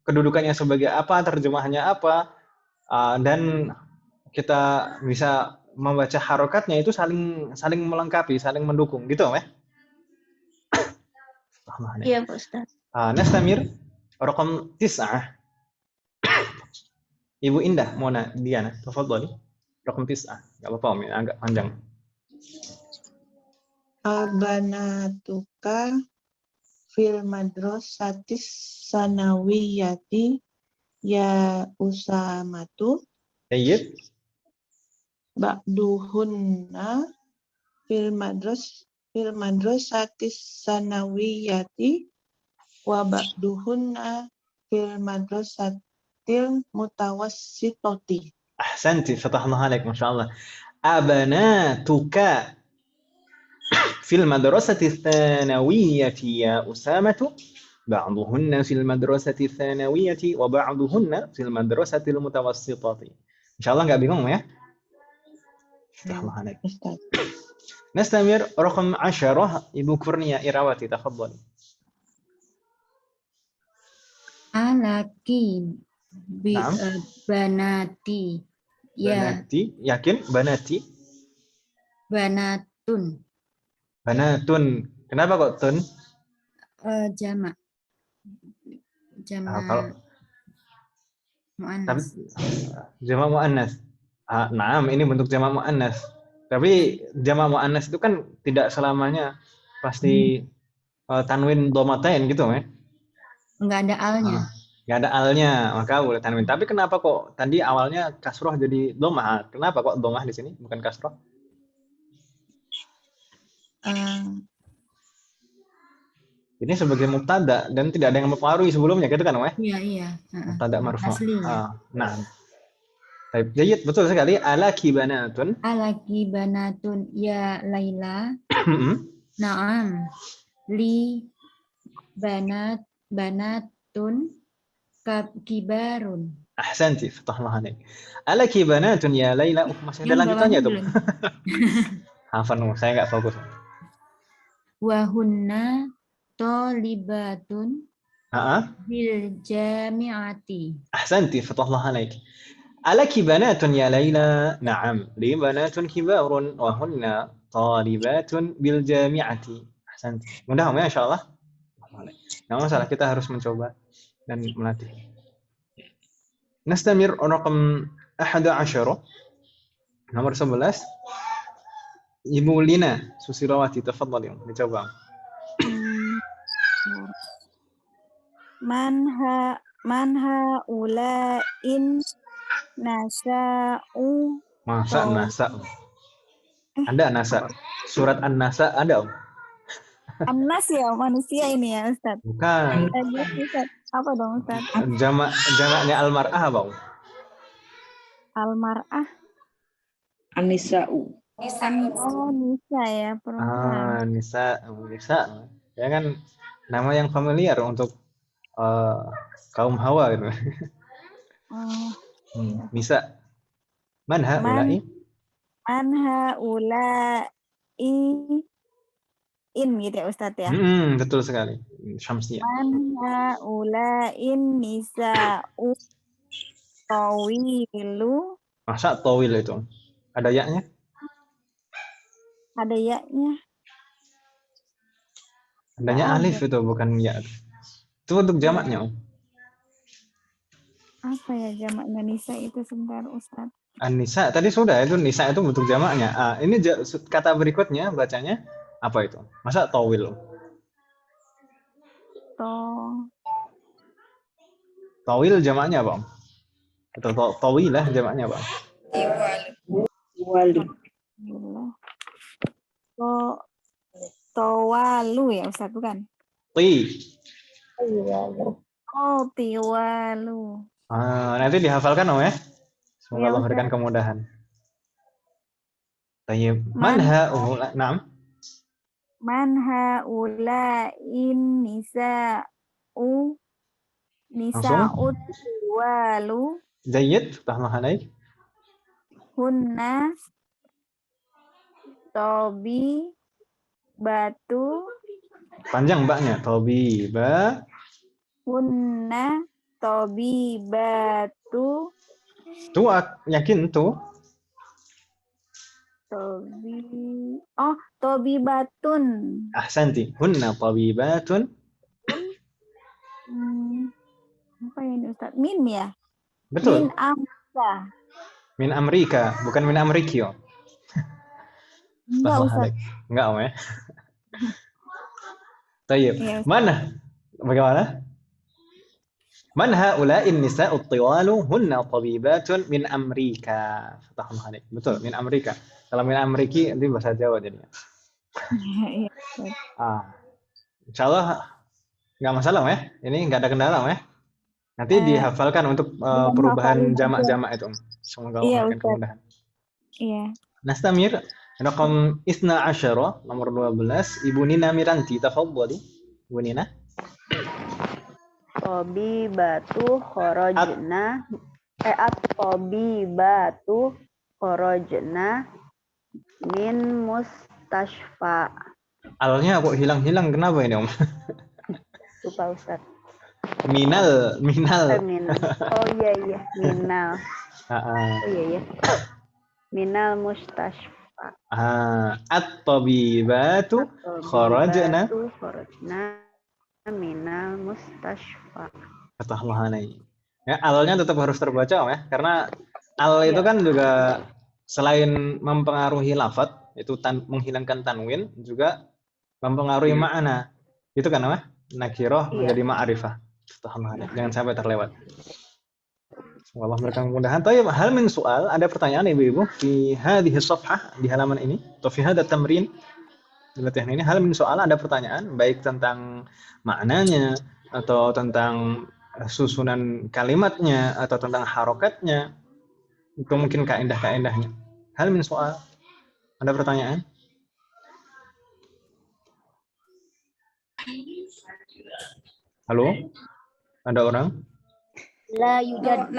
kedudukannya sebagai apa, terjemahannya apa, dan kita bisa membaca harokatnya itu saling melengkapi, saling mendukung, gitu Om ya? Iya Pak Ustaz. Nastamir, raqam 9. Ibu Indah, Mona, Diana, tafadhali. Raqam 9. Enggak apa-apa Om, ya, agak panjang. Abanatuka fil madrasatis sanawiyati ya usamatu Tayyib. ba'duhunna fil madrasatis sanawiyati wa ba'duhunna fil madrasatil mutawassitati. Ahsanti, fatahna alaik, masyaallah. Abanatuka fil madrasati tsanawiyati ya usamatu ba'duhunna fil madrasati tsanawiyati wa ba'duhunna fil madrasatil mutawassitati. Insyaallah enggak bingung ya? Fatahna alaik. Ustaz. Nastamir raqam 10 Ibu Kurnia Irawati, tafadhali. Alaki Naam. banati ya Banati, yakin? Banati? banatun Banatun. Kenapa kok tun? jamak Kalau tapi muannas. jamak muannas. Naam, ini bentuk jamak muannas. Tapi jamak muannas itu kan tidak selamanya pasti tanwin dhomatain gitu ya. Enggak ada alnya. Nggak ada alnya, maka boleh tanwin. Tapi kenapa kok tadi awalnya kasroh jadi domah? Kenapa kok domah di sini bukan kasroh? Ini sebagai mubtada dan tidak ada yang mempengaruhi sebelumnya, gitu kan, Weh? Iya. Mubtada marfu'. Aslinya. Nah. Baik, jayid, betul sekali. Alaki banatun. Alaki banatun ya Laila. Naam. Li banatun kibarun. Ahsanti, fatahullah alaik. Alaki banatun ya Laila. Masih ada lanjutannya tuh. Hafan, saya nggak fokus. Wahunna tolibatun bil jami'ati. Ahsanti, fatahullah alaik. Alaki banatun ya Laila. Naam, li banatun kibarun wa hunna talibatun bil jami'ati. Mudah ya insyaallah. Nggak masalah, kita harus mencoba dan melatih. Nastamir raqam 11. Nomor 11. Ibu Lina Susirawati, tafadhali, dicoba. Manha ulain nasa'u. Nasa. Ada nasa. Surat An-Nasa ada, Om? Anas ya, manusia ini ya, Ustaz. Bukan. Ustaz. Apa dong, Ustaz? Jamaknya al-mar'ah, Bang. Al-mar'ah. Anisa'u. Oh, Nisa ya, perempuan. Nisa. Ya kan nama yang familiar untuk kaum Hawa gitu. Oh. Nisa. Manha ulai? Manha ulai in gitu ya, Ustaz ya. Betul sekali. Syamsiyah. Manha ulain nisa'u tawilu. Masa tawil itu? Ada ya-nya? Ada ya-nya. Adanya alif itu, bukan ya. Itu untuk jamaknya, Om. Apa ya jamaknya Nisa itu, sebentar, Ustaz? An-Nisa tadi sudah, itu Nisa itu bentuk jamaknya. Ini kata berikutnya bacanya apa itu? Masa tawil? Tawil jamaknya apa, Om? Atau tawilah jamaknya apa? Wali. Tawalu ya, Ustaz, bukan? Oh, tiwalu. Nanti dihafalkan, Om ya. Semoga Ya, Allah memberikan kemudahan. Tayyib. Naam. Manha ulain nisa'u tiwalu. Jayyid, fahma alaik. Hunna tobi batu. Panjang mbaknya. Tobi ba. Hunna tobi batu. Tuh, yakin tuh? Tobi batun. Ahsanti. Hunna tabibatun. Apa ini, Ustaz? Min ya? Betul. Min Amerika. Min Amerika, bukan min Amerikio. Enggak, Ustaz. Enggak, Om ya. Tayyib. Ya, Mana? Bagaimana? Man haula'in nisa'u tiwalu hunna tabibatun min Amerika. Fatahullah alaik. Betul, min Amerika. Kalau min Ameriki nanti bahasa Jawa jadinya. Insyaallah nggak masalah, ya. Ini nggak ada kendala, ya. Nanti dihafalkan untuk perubahan jamak-jamak itu. Semoga Allah memberikan kemudahan. Iya. Nastamir raqam 12, nomor 12, Ibu Nina Miranti, tafadhali. Ibu Nina. Tobi batu kharajna at-tobi batu kharajna min mustashfa. Alnya kok hilang-hilang, kenapa ini, Om? Lupa, Ustaz. Minal. Oh iya, minal. Oh iya. Minal mustashfa. At-tabibatu kharajna minal mustashfa. Fatahullah alaik. Ya, alnya tetap harus terbaca, Om, ya. Karena al itu kan juga selain mempengaruhi lafadz, itu menghilangkan tanwin, juga mempengaruhi makna. Itu kan, Om? Nakirah menjadi ma'rifah. Fatahullah alaik. Jangan sampai terlewat. Semoga Allah memberikan kemudahan. Tayyib, hal min soal, ada pertanyaan Ibu-ibu di hadhihi safhah, di halaman ini, atau fi hadha tamrin, di latihan ini, hal min soal, ada pertanyaan baik tentang maknanya atau tentang susunan kalimatnya atau tentang harokatnya, itu mungkin kaidah-kaidahnya. Hal min soal, ada pertanyaan? Halo? Ada orang? La yujad.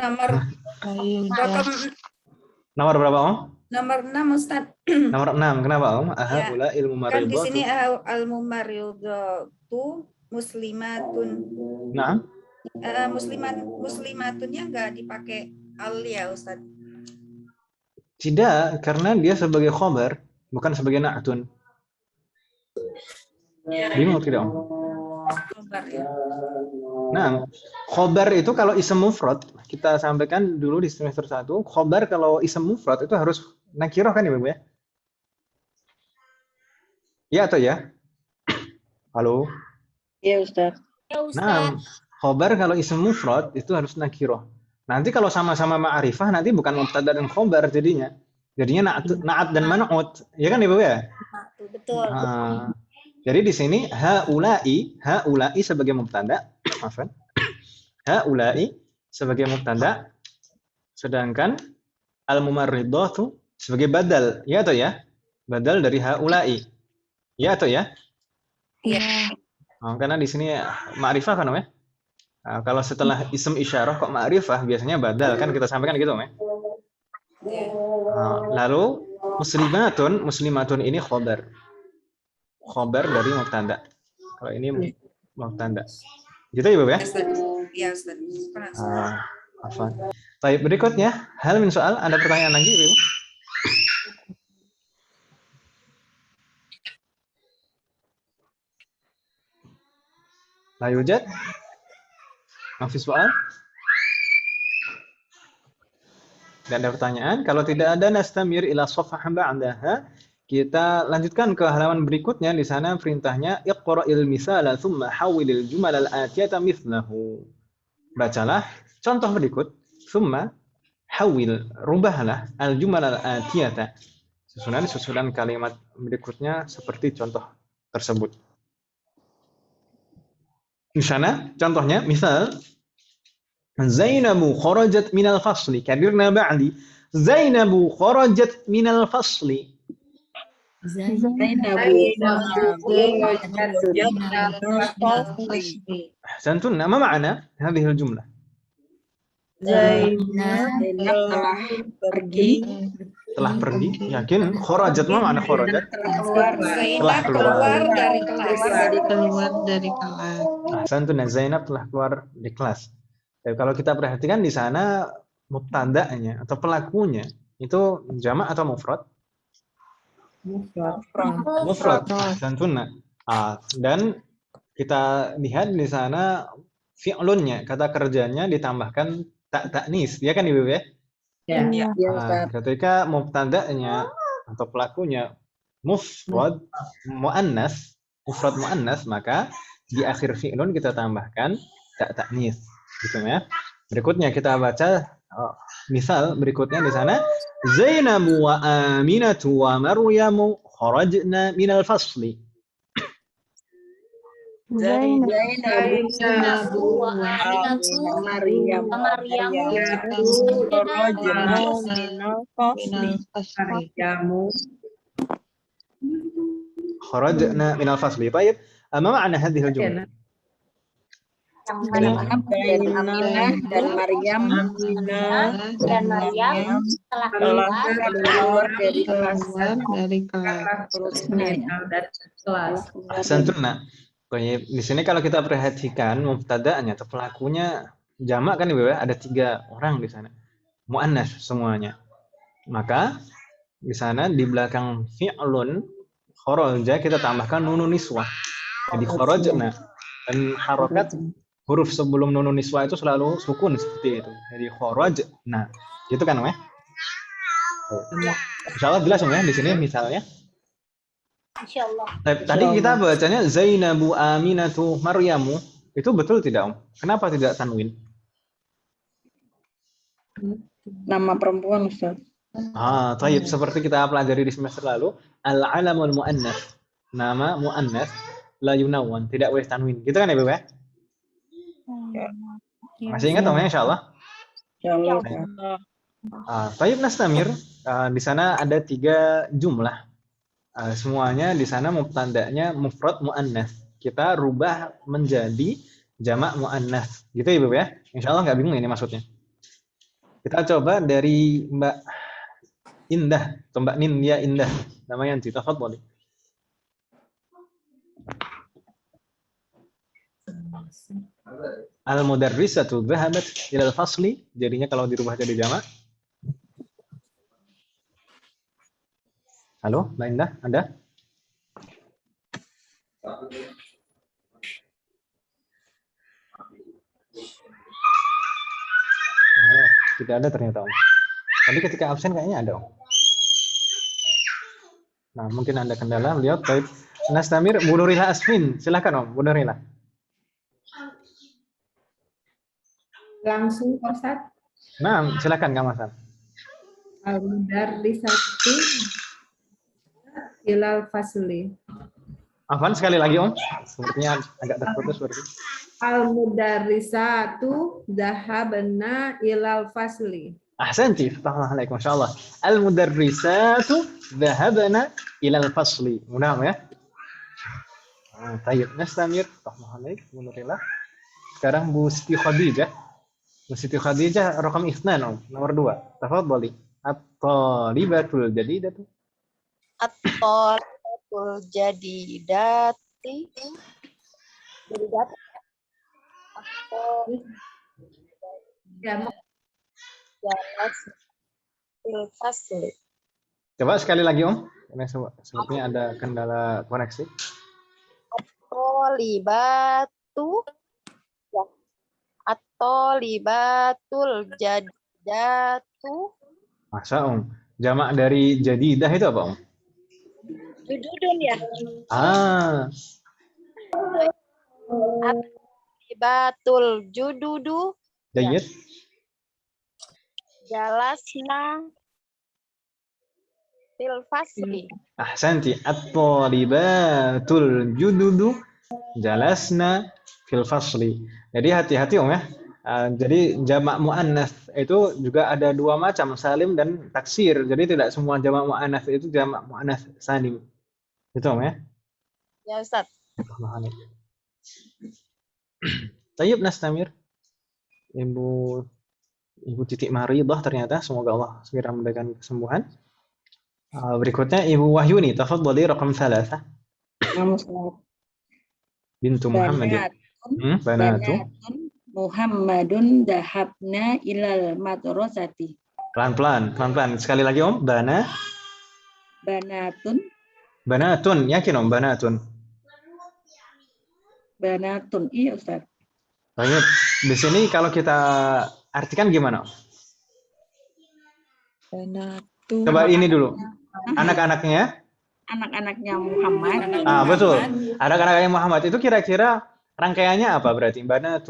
Nomor berapa, Om? Nomor 6, Ustaz. Nomor 6. Kenapa, Om? Ahaula ilmu Kan di maridatu. sini al-mumaridatu muslimatun. Nah. Muslimatunnya enggak dipakai al ya, Ustaz. Tidak, karena dia sebagai khobar, bukan sebagai na'tun. Bingung tidak, Om? Khobar ya. Nah, khobar itu kalau ism mufrad, kita sampaikan dulu di semester 1, khobar kalau ism mufrad itu harus nakirah kan Ibu ya? Iya atau ya? Halo? Iya Ustaz. Ya Ustaz. Nah, khobar kalau ism mufrad itu harus nakirah. Nanti kalau sama-sama ma'rifah nanti bukan mubtada dan khobar jadinya. Jadinya na'at dan man'ut. Ya kan Ibu ya? Betul. Nah, jadi di sini haula'i sebagai mubtada, maafkan. Haula'i sebagai mubtada, sedangkan al-mumarridatu sebagai badal. Ya atau ya? Badal dari haula'i. Ya atau ya? Iya. Nah, karena di sini ma'rifah kan, Om ya? Nah, kalau setelah ism isyarah kok ma'rifah biasanya badal kan kita sampaikan gitu, Om ya? Nah, lalu muslimatun ini khobar. Khobar dari mubtada. Kalau ini mubtada. Gitu ya, Bu ya? Iya, Ustaz. Afwan. Baik, berikutnya hal min soal, ada pertanyaan lagi, Ibu? La yujad? Mafi soal? Tidak ada pertanyaan. Kalau tidak ada, nastamir ila safhah ba'daha. Kita lanjutkan ke halaman berikutnya. Di sana perintahnya iqra'il misala thumma hawilil jumal al-atiyata mithlahu. Bacalah contoh berikut. Thumma hawil, rubahlah al-jumal al-atiyata. Susunan kalimat berikutnya seperti contoh tersebut. Di sana contohnya misal Zainabu kharajat minal fasli. Kadirna ba'di. Zainabu kharajat minal fasli. Ahsantun. Ma ma'ana hadhihi al-jumlah? Zainab telah pergi. Yakin? Kharajat ma ma'ana kharajat? Telah keluar dari kelas. Ahsantun. Zainab telah keluar di kelas. Jadi, kalau kita perhatikan di sana mubtada'nya atau pelakunya itu jamak atau mufrad? Mufrad. Ahsantun. Dan kita lihat di sana fi'lunnya, kata kerjanya ditambahkan tak ta'nis, ya kan Ibu ya? Ya. Ketika mubtada'nya atau pelakunya mufrad muannas, maka di akhir fi'lun kita tambahkan tak ta'nis, gitu ya. Berikutnya kita baca misal berikutnya di sana Zainabu wa Aminatu wa Maryamu kharajna minal fasli. Zainabu wa Aminatu wa Maryamu kharajna minal fasli. Baik, ma ma'na hadhihi al-jumlah? Aminah dan Maryam telah keluar dari kelas. Ahsantuna. Di sini kalau kita perhatikan mubtada'nya atau pelakunya jamak kan Ibu ya, ada 3 orang di sana. Muannas semuanya. Maka di sana di belakang fi'lun kharaja kita tambahkan nunun niswah. Jadi kharajna. Dan harokat huruf sebelum nunun niswah itu selalu sukun seperti itu. Jadi kharajna. Gitu kan, Om ya? Insyaallah jelas Om ya di sini misalnya. Insyaallah. Tadi kita bacanya Zainabu Aminatu Maryamu. Itu betul tidak, Om? Kenapa tidak tanwin? Nama perempuan Ustaz. Taib. Seperti kita pelajari di semester lalu, al-alamul muannas. Nama muannas la yunawwan, tidak boleh tanwin. Gitu kan ya, Bu ya? Masih ingat Om ya, insyaallah? Insyaallah. Taib nastamir. Di sana ada 3 jumlah. Semuanya di sana mubtada'nya mufrad muannas. Kita rubah menjadi jamak muannas. Gitu ya, Bu ya? Insyaallah nggak bingung ini maksudnya. Kita coba dari Mbak Indah atau Mbak Nindya Indah. Namanya nanti, tafadhali. Al-mudarrisatu dhahabat ila al-fasli. Jadinya kalau dirubah jadi jamak. Halo, Mbak Indah, Anda? Nah, tidak ada ternyata Om. Tadi ketika absen kayaknya ada Om. Nah, mungkin ada kendala beliau. Baik. Nastamir, Bu Nurila Asfin. Silakan Om, Bu Nurila. Langsung Pak Ustaz. Nah, silakan Kang Masan. Al-mudarrisatu ilal fasli. Afwan sekali lagi Om. Sepertinya agak terputus berarti. Al-mudarrisatu dhahabna ilal fasli. Ahsanti, Assalamualaikum, masyaallah. Al-mudarrisatu dhahabna ilal fasli. Mudah ya. Baik, Nastamir, Assalamualaikum, Bu Nurila. Sekarang Bu Siti Khadijah. Bu Siti Khadijah rakam Isnan Om, nomor 2. Tafadhali. At-talibatul jadidatu. At-talibatul jadidati. Jalas fil fasli. Coba sekali lagi Om. Ini sepertinya ada kendala koneksi. At-talibatu At-talibatul jadidatu. Masa Om. Jamak dari jadidah itu apa Om? Jududun ya. At-talibatul jududu. Jayyid. Jalasna fil fasli. Ahsanti. At-talibatul jududu jalasna fil fasli. Jadi hati-hati Om ya. Jadi jamak muannats itu juga ada dua macam, salim dan taksir. Jadi tidak semua jamak muannats itu jamak muannats salim. Itu Om ya. Ya Ustaz. Tayyib Nastamir. Ibu Titik Maridah ternyata, semoga Allah segera memberikan kesembuhan. Berikutnya Ibu Wahyuni, tafadhali rakam 3. Bintu Muhammad. Banatu. Muhammadun dahabna ilal madrasati. Pelan-pelan. Sekali lagi Om, Banatun. Banatun, yakin Om, banatun. Banatun, iya Ustaz. Baik, di sini kalau kita artikan gimana? Banatun. Coba ini dulu. Anak-anaknya? Anak-anaknya Muhammad. Betul. Anak-anaknya Muhammad itu kira-kira rangkaiannya apa berarti? Banat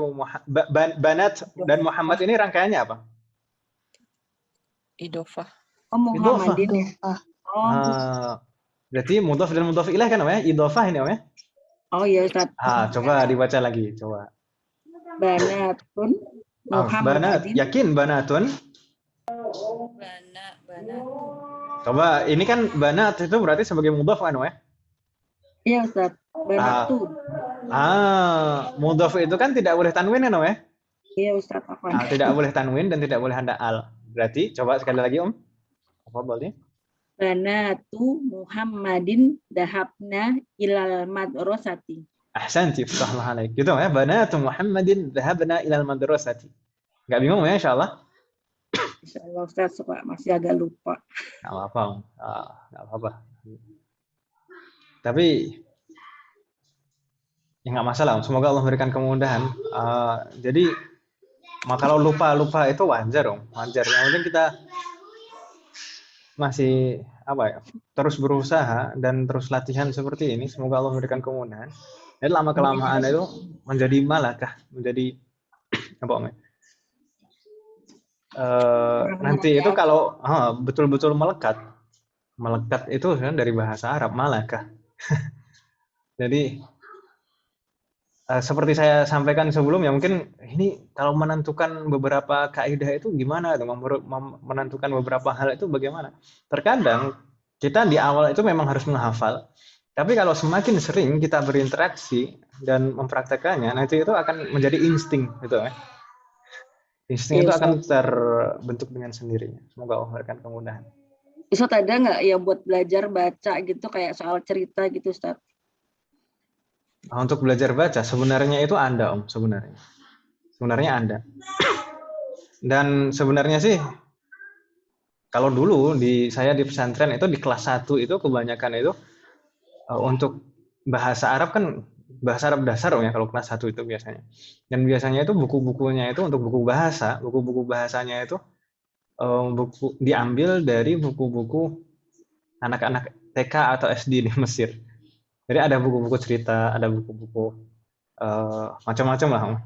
dan Muhammad ini rangkaiannya apa? Idofah. Muhammadin. Berarti mudhaf dan mudhaf ilaih kan Om ya? Idofah ini Om ya? Oh iya Ustaz. Coba dibaca lagi, coba. Banatun Muhammadin. Yakin banatun? Coba ini kan banat itu berarti sebagai mudhaf kan ya? Iya Ustaz. Banatun. Mudhaf itu kan tidak boleh tanwin kan ya? Iya Ustaz. Tidak boleh tanwin dan tidak boleh ada al. Berarti coba sekali lagi Om. Apa boleh? Banatu Muhammadin dahabna ilal madrasati. Ahsanti, Assalamualaikum. Gitu ya, banatu Muhammadin dhahabna ilal madrasati. Enggak bingung ya insyaallah? Insyaallah Ustaz, masih agak lupa. Enggak apa-apa. Enggak apa-apa. Tapi ya enggak masalah, semoga Allah memberikan kemudahan. Jadi kalau lupa itu wajar Om, wajar. Yang penting kita masih terus berusaha dan terus latihan seperti ini, semoga Allah memberikan kemudahan. Jadi lama kelamaan itu menjadi malakah, menjadi nanti itu kalau betul-betul melekat itu kan dari bahasa Arab malakah. Jadi seperti saya sampaikan sebelumnya, mungkin ini kalau menentukan beberapa kaidah itu gimana, menentukan beberapa hal itu bagaimana. Terkadang kita di awal itu memang harus menghafal, tapi kalau semakin sering kita berinteraksi dan mempraktekannya, nanti itu akan menjadi insting, gitu ya. Insting itu akan terbentuk dengan sendirinya. Semoga Allah memberikan kemudahan. Ustaz, ada nggak ya buat belajar baca gitu, kayak soal cerita gitu Ustaz? Untuk belajar baca sebenarnya itu ada Om, sebenarnya ada. Dan sebenarnya sih kalau dulu saya di pesantren itu di kelas 1 itu kebanyakan itu untuk bahasa Arab kan bahasa Arab dasar ya kalau kelas 1 itu biasanya. Dan biasanya itu buku-bukunya itu untuk buku-buku bahasanya itu buku diambil dari buku-buku anak-anak TK atau SD di Mesir. Jadi ada buku-buku cerita, ada buku-buku macam-macam lah.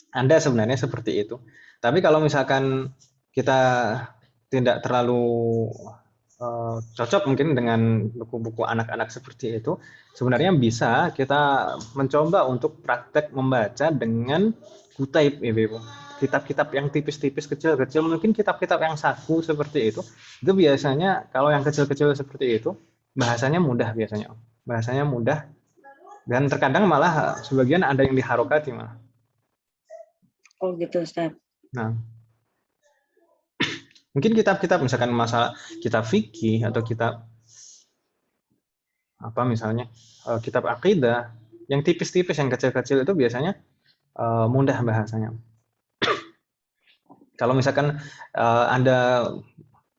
Anda sebenarnya seperti itu. Tapi kalau misalkan kita tidak terlalu cocok mungkin dengan buku-buku anak-anak seperti itu, sebenarnya bisa kita mencoba untuk praktek membaca dengan kutaib, Ibu. Kitab-kitab yang tipis-tipis, kecil-kecil, mungkin kitab-kitab yang saku seperti itu biasanya kalau yang kecil-kecil seperti itu, bahasanya mudah biasanya. Bahasanya mudah, dan terkadang malah sebagian ada yang diharokati malah. Oh gitu, Ustaz. Nah, mungkin kitab-kitab misalkan masalah kitab fikih atau kitab apa misalnya kitab akidah yang tipis-tipis yang kecil-kecil itu biasanya mudah bahasanya. Kalau misalkan ada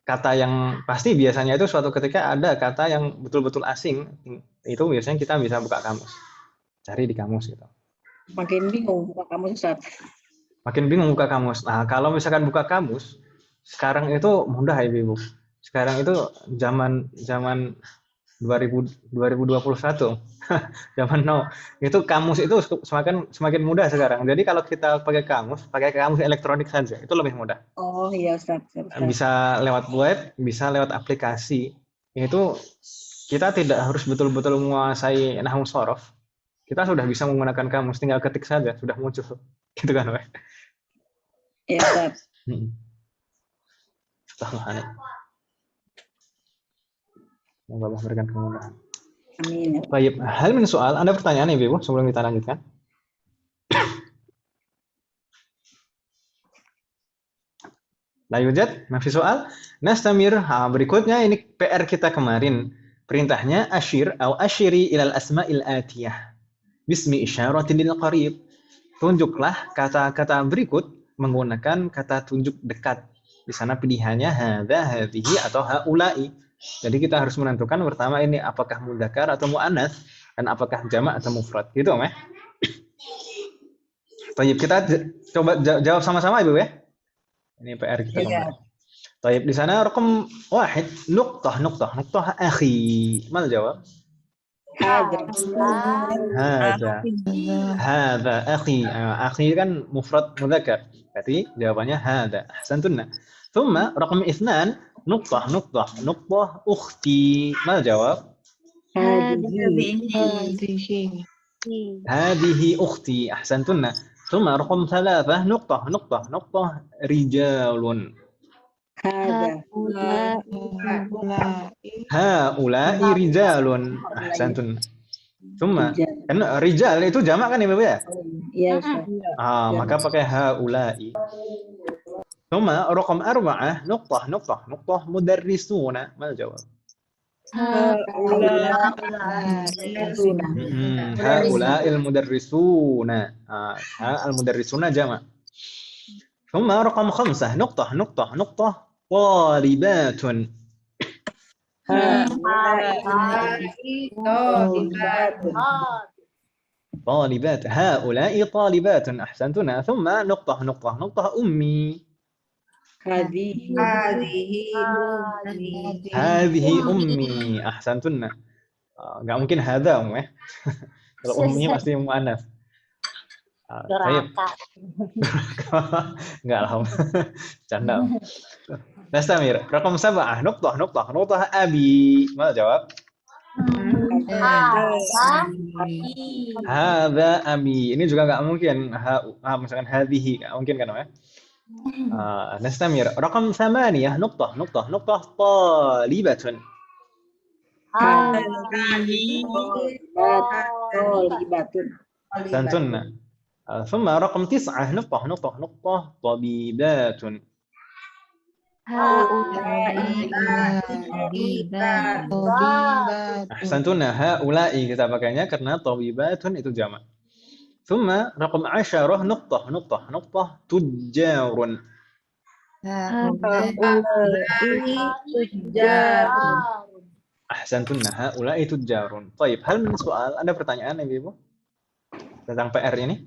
kata yang pasti biasanya itu suatu ketika ada kata yang betul-betul asing, itu biasanya kita bisa buka kamus, cari di kamus gitu. Makin bingung buka kamus, Ustaz. Makin bingung buka kamus. Nah, kalau misalkan buka kamus, sekarang itu mudah ya, Ibu. Sekarang itu zaman 2021. Zaman now. Itu kamus itu semakin mudah sekarang. Jadi kalau kita pakai kamus elektronik saja, itu lebih mudah. Oh iya, Ustaz. Bisa lewat web, bisa lewat aplikasi. Itu kita tidak harus betul-betul menguasai nahwu shorof. Kita sudah bisa menggunakan kamus, tinggal ketik saja, sudah muncul. Gitu kan, Pak? Iya, Ustaz. Semoga Allah memberikan kemudahan. Amin. Baik, hal min soal, ada pertanyaan Ibu sebelum kita lanjutkan? La yujad, mafi soal. Nastamir, berikutnya ini PR kita kemarin. Perintahnya asyir atau asyiri ilal asma'il atiyah. Bismi isyaratin lil qarib. Tunjuklah kata-kata berikut menggunakan kata tunjuk dekat. Di sana pilihannya hadza, hadhihi atau haula'i. Jadi kita harus menentukan pertama ini apakah mudzakkar atau muannats dan apakah jamak atau mufrad. Gitu, Meh. Baik, kita coba jawab sama-sama Ibu ya. Ini PR kita. Iya. Baik, di sana raqam 1 nuqtah akhi. Mal jawab? Hadza akhi. Akhi kan mufrad mudzakkar. Berarti jawabannya hadza. Ahsantunna. Thumma raqam 2 nuqtah ukhti. Mal jawab? Hadhihi ukhti. Ahsantunna. Thumma raqam 3 nuqtah rijalun. Haula'i rijalun. Ahsantun. Thumma kan rijal itu jamak kan Ibu ya? Iya, Ustaz. Maka pakai haula'i. Thumma raqam 4 nuqtah mudarrisuna. Mal jawab? Haula'il mudarrisuna. Al mudarrisuna jamak. ثم رقم 5 نقطة طالبات. طالبات هؤلاء طالبات. أحسنتنا. ثم نقطة أمي. هذه أمي. أحسنتنا. nggak mungkin هذا ya. Kalau ummi pasti muannats. Enggak lah, canda. Nastamir, raqam 7 nuqtah abi. Mana jawab? Hadza abi. Ini juga enggak mungkin. Misalkan hadhihi enggak mungkin kan ya? Nastamir, raqam 8 nuqtah talibatun. Santunna. ثم رقم 9 نقطة طبيبات. Ahsantuna, haula'i kita pakainya karena tabibatun itu jamak. ثم رقم 10 نقطة تجار. Ahsantunna haula'i tujjarun. Baik, hal min soal, ada pertanyaan Ibu tentang PR ini?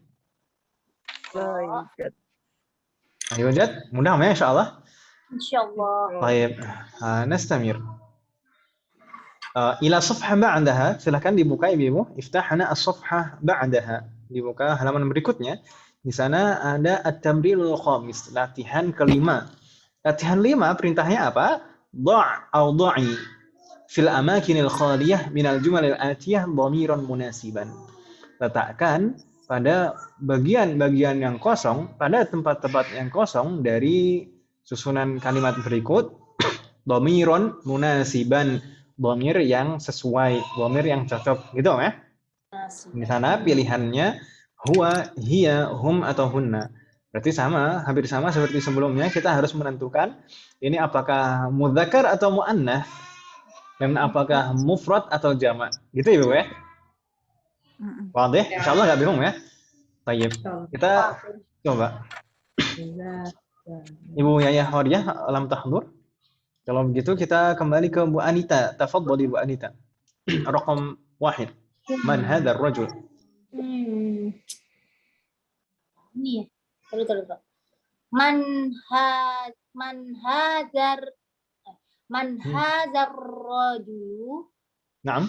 Ayo Jad, mudah ya insyaallah. Insyaallah. Baik, nastamir. Ila safhah ba'daha, silakan dibuka Ibu. Iftahna as-safhah ba'daha. Dibuka halaman berikutnya. Di sana ada at-tamrinul khamis, latihan kelima. Latihan 5 perintahnya apa? Dha' au dha'i fil amakinil khaliyah minal jumalil atiyah dhamiran munasiban. Letakkan pada bagian-bagian yang kosong, pada tempat-tempat yang kosong dari susunan kalimat berikut dhamiran munasiban, dhamir yang sesuai, dhamir yang cocok, gitu ya. Di sana pilihannya huwa, hiya, hum atau hunna. Berarti sama, hampir sama seperti sebelumnya, kita harus menentukan ini apakah mudzakkar atau muannats dan apakah mufrad atau jamak. Gitu ya, Bu ya? Wadih? Insyaallah enggak bingung ya? Baik. Kita coba. Ibu Yaya Hordiyah alam tahdur. Kalau begitu kita kembali ke Bu Anita. Tafadhali Bu Anita. Raqam 1. Man hadzal rajul? Ini ya. Terus. Man hadzar rajulu. Naam.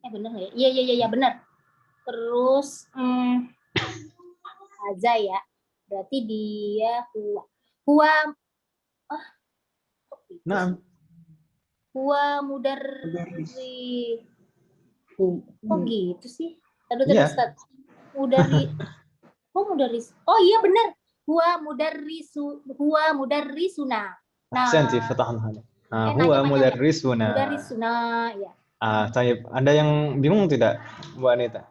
Benar ya? Iya benar. Terus hadza ya. Berarti dia huwa Naam. Huwa mudarri. Oh gitu sih. Tadi Iya. Ustaz. Mudarris. Oh iya benar. Huwa mudarrisuna. Ahsanti, fatahna. Huwa mudarrisuna. Mudarrisuna, ya. Tayyib. Ada yang bingung tidak, Bu Anita?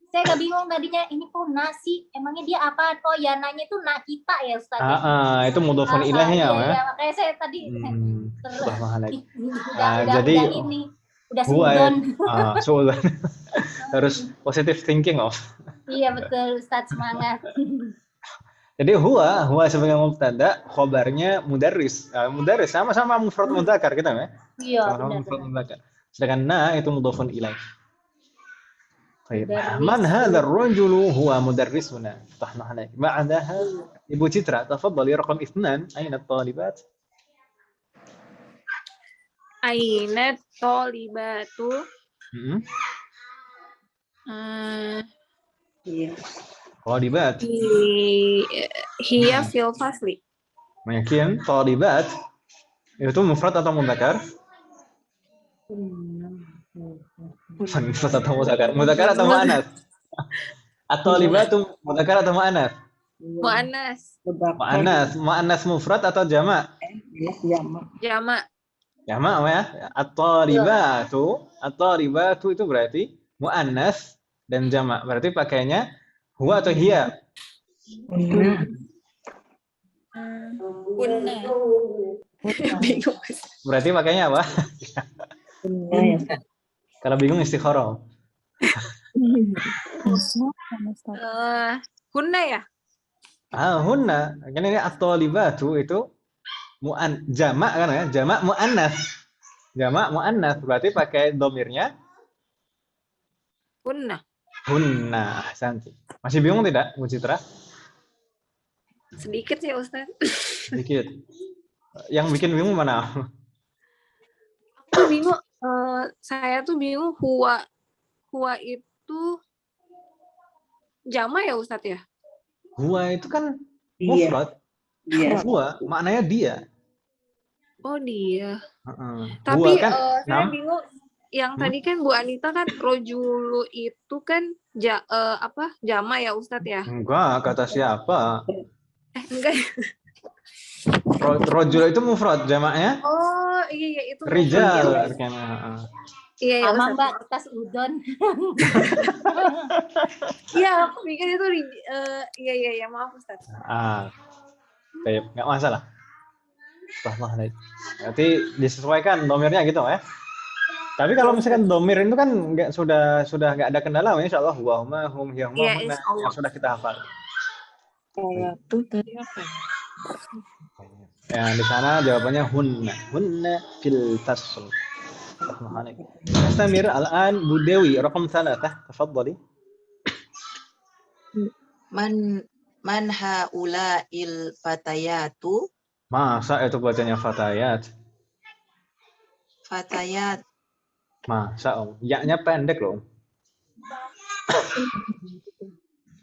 Saya nggak bingung tadinya ini kok nasi. Emangnya dia apa? Oh ya nanya itu kita ya Ustaz. Itu mudhofun ilaihnya ya. Iya, makanya saya tadi jadi udah suudon. Suudon. Harus positive thinking of. Iya betul Ustaz, semangat. Jadi huwa sebagai mubtada, khobarnya mudarris. Mudarris sama-sama mufrad mudzakkar kita ya. Iya, sama-sama mufrad mudzakkar. Sedangkan na itu mudhofun ilaih. Baik. Man hadzal rajulu huwa mudarrisuna. Fatahna alaik. Ba'daha Ibu Citra, tafadhali raqam 2. Aina at-talibat? Aina at-talibatu? Talibat. Hiya fil fasli. Mungkin talibat itu mufrad atau mudzakkar? Mufrad atau mudzakkar? Mudzakkar atau muannats? At-talibatu mudzakkar atau muannats? Muannas. Muannats mufrad atau jamak? Jamak. Jamak ya. At-talibatu itu berarti muannats dan jamak. Berarti pakainya huwa atau hiya? Berarti pakainya apa? Kalau bingung istikharah. Hunna ya? Hunna. Kan ini at-talibatu itu jamak kan ya? Jamak muannats. Jamak muannats berarti pakai domirnya Hunna. Hunna. Ahsanti. Masih bingung tidak, Bu Citra? Sedikit sih Ustaz. Sedikit. Yang bikin bingung mana? Aku bingung. Saya tuh bingung huwa itu jamak ya Ustaz ya? Huwa itu kan mufrad. Huwa maknanya dia. Oh dia. Tapi Tapi kan, saya bingung. Yang tadi kan Bu Anita kan rojulu itu kan jamak ya Ustaz ya? Enggak, kata siapa? Enggak. Rojul itu mufrad, jamaknya? Oh iya itu. Rijal. Iya Sama Mbak, kita udon. Iya, aku pikir itu iya maaf Ustaz. Baik, enggak masalah. Berarti disesuaikan domirnya gitu ya. Tapi kalau misalkan domir itu kan sudah nggak ada kendala ya, insyaallah huwa huma hum hiya huma hunna yang sudah kita hafal. Itu tadi apa? Ya, di sana jawabannya hunna fil fasl. الله عليك. نستمر الآن بوديوي رقم 3 تفضلي. Man haula'il fatayatu. Masa itu bacanya fatayat? Fatayat. Masa Om? Ya-nya pendek loh.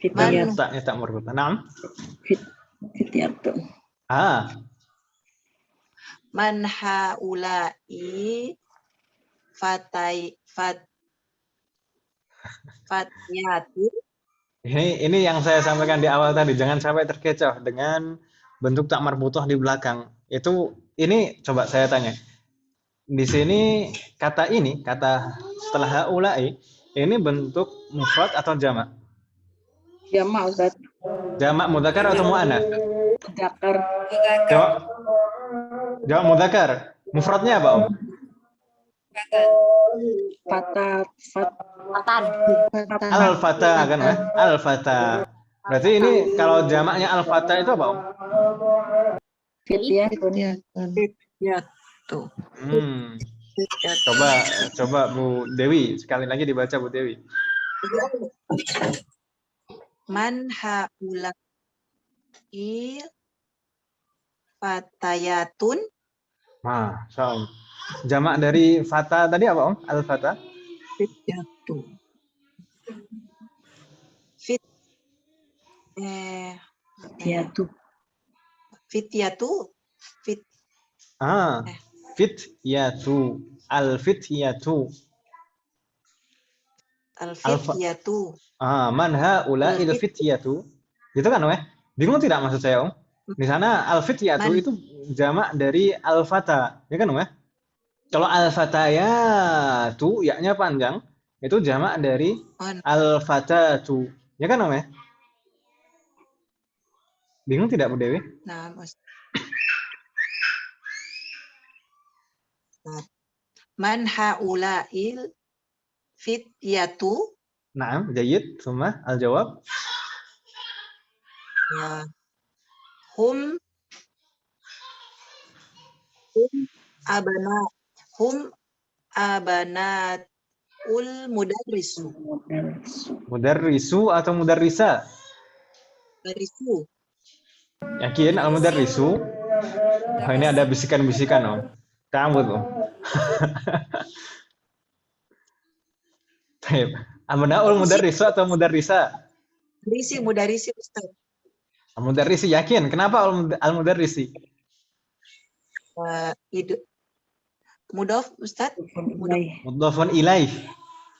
Fitiyat. Tak tak merbuta. Naam. Fitiyat. Man haula'i fatayatu. Ini yang saya sampaikan di awal tadi, jangan sampai terkecoh dengan bentuk tak marbutoh di belakang. Ini coba saya tanya. Di sini kata setelah haula'i ini bentuk mufrad atau jamak? Jamak, Ustaz. Jamak mudzakkar atau muannats? Mudzakkar. Jamak mudzakkar. Mufradnya apa, Om? Al-fata kan, Al-fata. Berarti ini kalau jamaknya al-fata itu apa, Om? Fityatu. Coba Bu Dewi, sekali lagi dibaca Bu Dewi. Man haula'i fatayatun. Masya. Jamak dari fata tadi apa, Om? Al-fata? Fityatu. Fityatu. Fityatu. Al-fityatu. Al-fityatu. Man haula'il fityatu. Itu kan, Om ya? Bingung tidak maksud saya, Om? Di sana al-fityatu itu jamak dari al-fata. Ya kan, Om ya? Kalau al-fatayatu, ya-nya panjang, itu jamak dari al-fatatu. Ya kan, Om ya? Bingung tidak, Bu Dewi? Nah, Mas. Man haula'il fityatu. Naam, jayyid. Summa al-jawab. Ya. Hum abanatul mudarrisu. Mudarrisu atau mudarrisa? Mudarrisu. Yakin al-mudarrisu? Ini ada bisikan-bisikan, Om. Ta'amud, Om. Baik. Abnaul mudarrisu atau mudarrisa? Mudarrisi Ustaz. Al-mudarrisi, yakin? Kenapa al-mudarrisi? Mudhaf Ustaz. Mudhafun ilaih.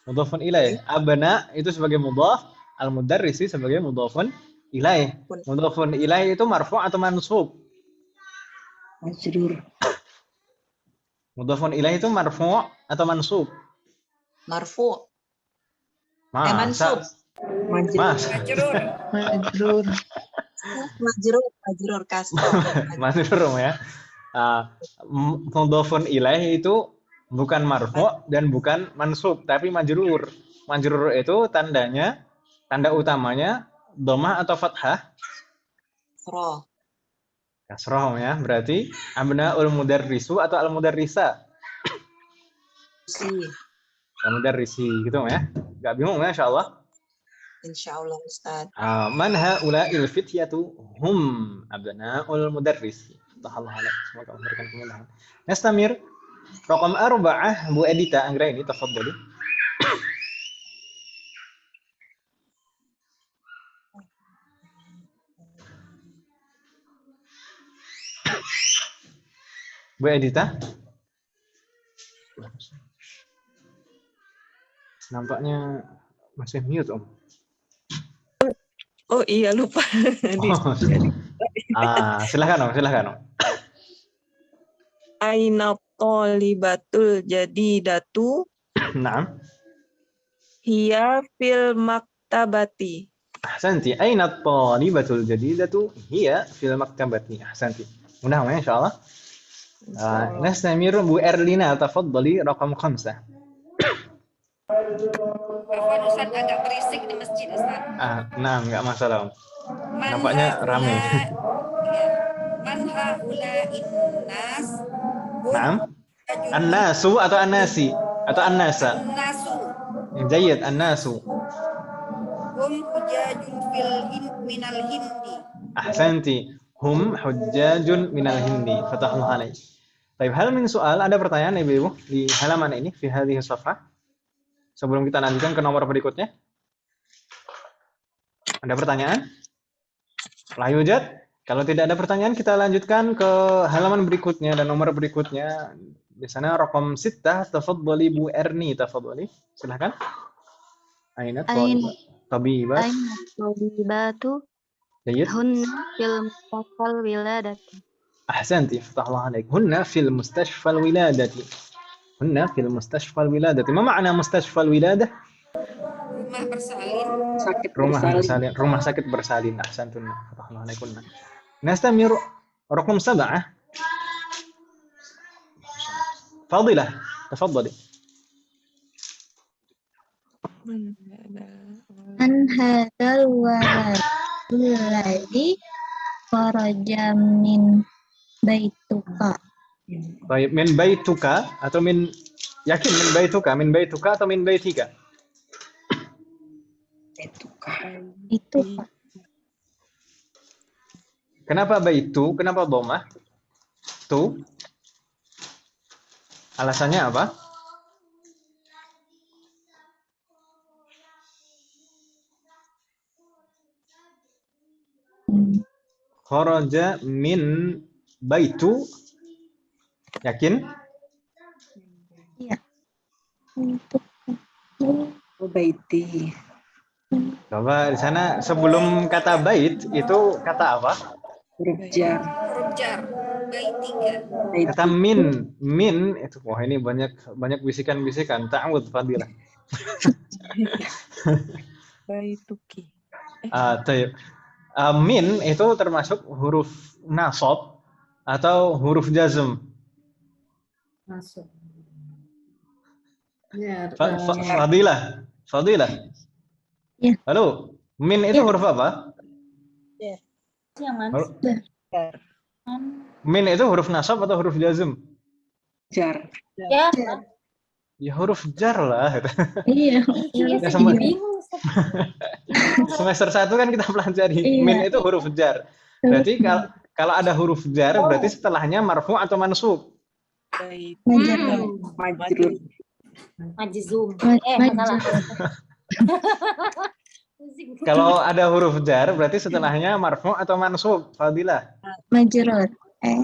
Mudhafun ilaih. Abna itu sebagai mudhaf, al-mudarrisi sebagai mudhafun ilaih. Mudhafun ilaih itu marfu' atau mansub? Majrur. Mudhafun ilaih itu marfu' atau mansub? Marfu'. Mansub. Majrur kasroh. Majrur ya. Mudhafun ilaih itu bukan marfu' dan bukan mansub, tapi majrur. Majrur itu tanda utamanya dhammah atau fathah? Kasroh ya. Berarti abnaul mudarrisu atau al-mudarrisa? Al-mudarrisi gitu ya. Enggak bingung ya, insyaallah. Insyaallah Ustaz. Man haula'il fityatu hum abnaul mudarrisi. Semoga memberikan kemudahan. Nastamir raqam 4 Bu Edita Anggraini, tafadhali. Bu Edita? Nampaknya masih mute, Om. Oh iya, lupa. Silakan, Om. Aina tholibatul jadidatu. Naam. Hiya fil maktabati. Ahsanti. Aina tholibatul jadidatu hiya fil maktabati. Ahsanti. Mudah-mudahan insyaallah. Nastamir Bu Erlina, tafadhali raqam 5. Ustaz agak berisik di masjid Ustaz. Nah, enggak masalah, Om. Nampaknya rame. Man haula innas. Naam. An-nasu atau an-nasi atau an-nasa? Nasu. Jayyid, an-nasu. Hum hujajun minal hindi. Ahsanti. Hum hujjajun minal hindi. Fatahullah alaih. Baik, hal min soal, ada pertanyaan Ibu di halaman ini fi hadhihi shafah. Sebelum kita lanjutkan ke nomor berikutnya. Ada pertanyaan? La yujad? Kalau tidak ada pertanyaan, kita lanjutkan ke halaman berikutnya dan nomor berikutnya. Di sana raqam 6, tafadhali Bu Erni, tafadhali. Silakan. Aina tabibah. Aina tabibatu Jayyid. hunna fil mustaqbal wiladati. Ahsanti, fatahullah alaik. Hunna fil mustashfal wiladati. Hunna fil mustashfal wiladati. Ma ma'na mustashfal wiladah? Rumah bersalin. Sakit Rumah bersalin. bersalin. Rumah sakit bersalin. Ahsantun. Fatahullah alaikunna. Nastamir raqam 7. Fadilah, tafadhali. An hadzal waladul ladzi kharaja min baituka. Baik, min baituka atau min yakin min baituka atau min baitika? Itu Kenapa baitu? Kenapa dhammah? Tu. Alasannya apa? Kharaja min baitu. Yakin? Iya. Baiti. Coba di sana sebelum kata bait itu kata apa? Huruf jar. Huruf jar. Baitika. Kata min itu. Wah, ini banyak bisikan-bisikan. Ta'awud fadilah. Baituki. Tayyib. Min itu termasuk huruf nasab atau huruf jazm. Masuk. Ya, Fadilah. Ya. Halo, min itu huruf apa? Yang mana? Min itu huruf nasab atau huruf jazm? Jar. Ya. Ya huruf jar lah. Iya. Iya, Ya, saya sama- jadi bingung. Ustaz. Semester 1 kan kita pelajari Iya. min itu huruf jar. Berarti kalau ada huruf jar berarti setelahnya marfu atau mansub. Majrur. Majzum. Majzum. Salah. Kalau ada huruf jar berarti setelahnya marfu atau mansub. Fadilah. Majrur.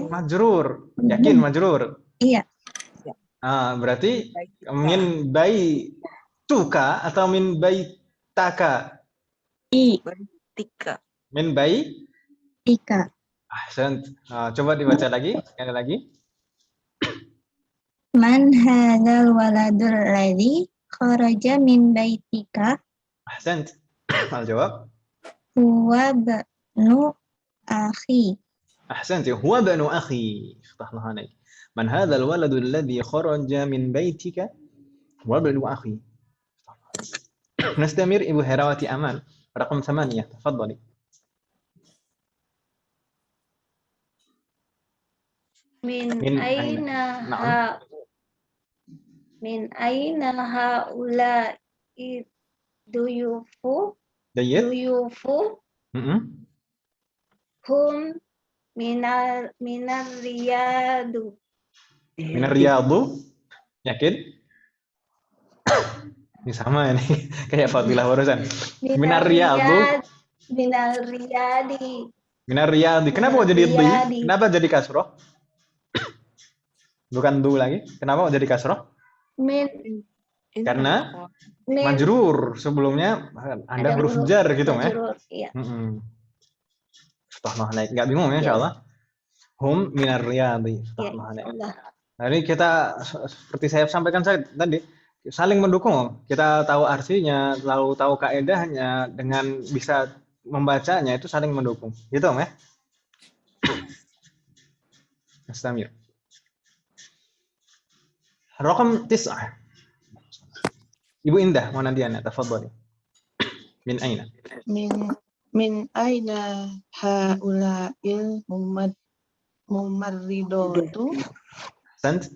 Majrur. Yakin majrur? Iya. Berarti min baituka atau min baitaka? Tika. Min Tika. Ahsan. Coba dibaca lagi, sekali lagi. Man hadzal waladul ladzi kharaja min baitika Ahsan. Al-jawab. huwa banu akhi. أحسنت هو ابن أخي افتح الله عليك من هذا الولد الذي خرج من بيتك هو ابن أخي نستمر إبو هراوتي أمان رقم 8 تفضلي Min aina Na'am. min aina haula duyufu جيد hum minar riyadu. من الرياض yakin ini sama ini kayak Fadilah barusan minar riyadu Minar riyadi. minar riyadi kenapa kok jadi di Riyadi. kenapa jadi kasroh bukan du lagi kenapa kok jadi kasroh Min karena min majrur sebelumnya ada huruf jar gitu ya. majrur, iya. Aftahullah alaik. Nggak bingung ya insyaallah. Hum minar riyadi. Aftahullah alaik. Allah. Nah, ini kita seperti saya sampaikan tadi saling mendukung. Kita tahu artinya, lalu tahu kaedahnya dengan bisa membacanya itu saling mendukung. Gitu ya. Astamir. Raqam 9. Ibu Indah, mana dia? Tafadhali. Min aina? Min aina haula'il mumarridatu. Sant?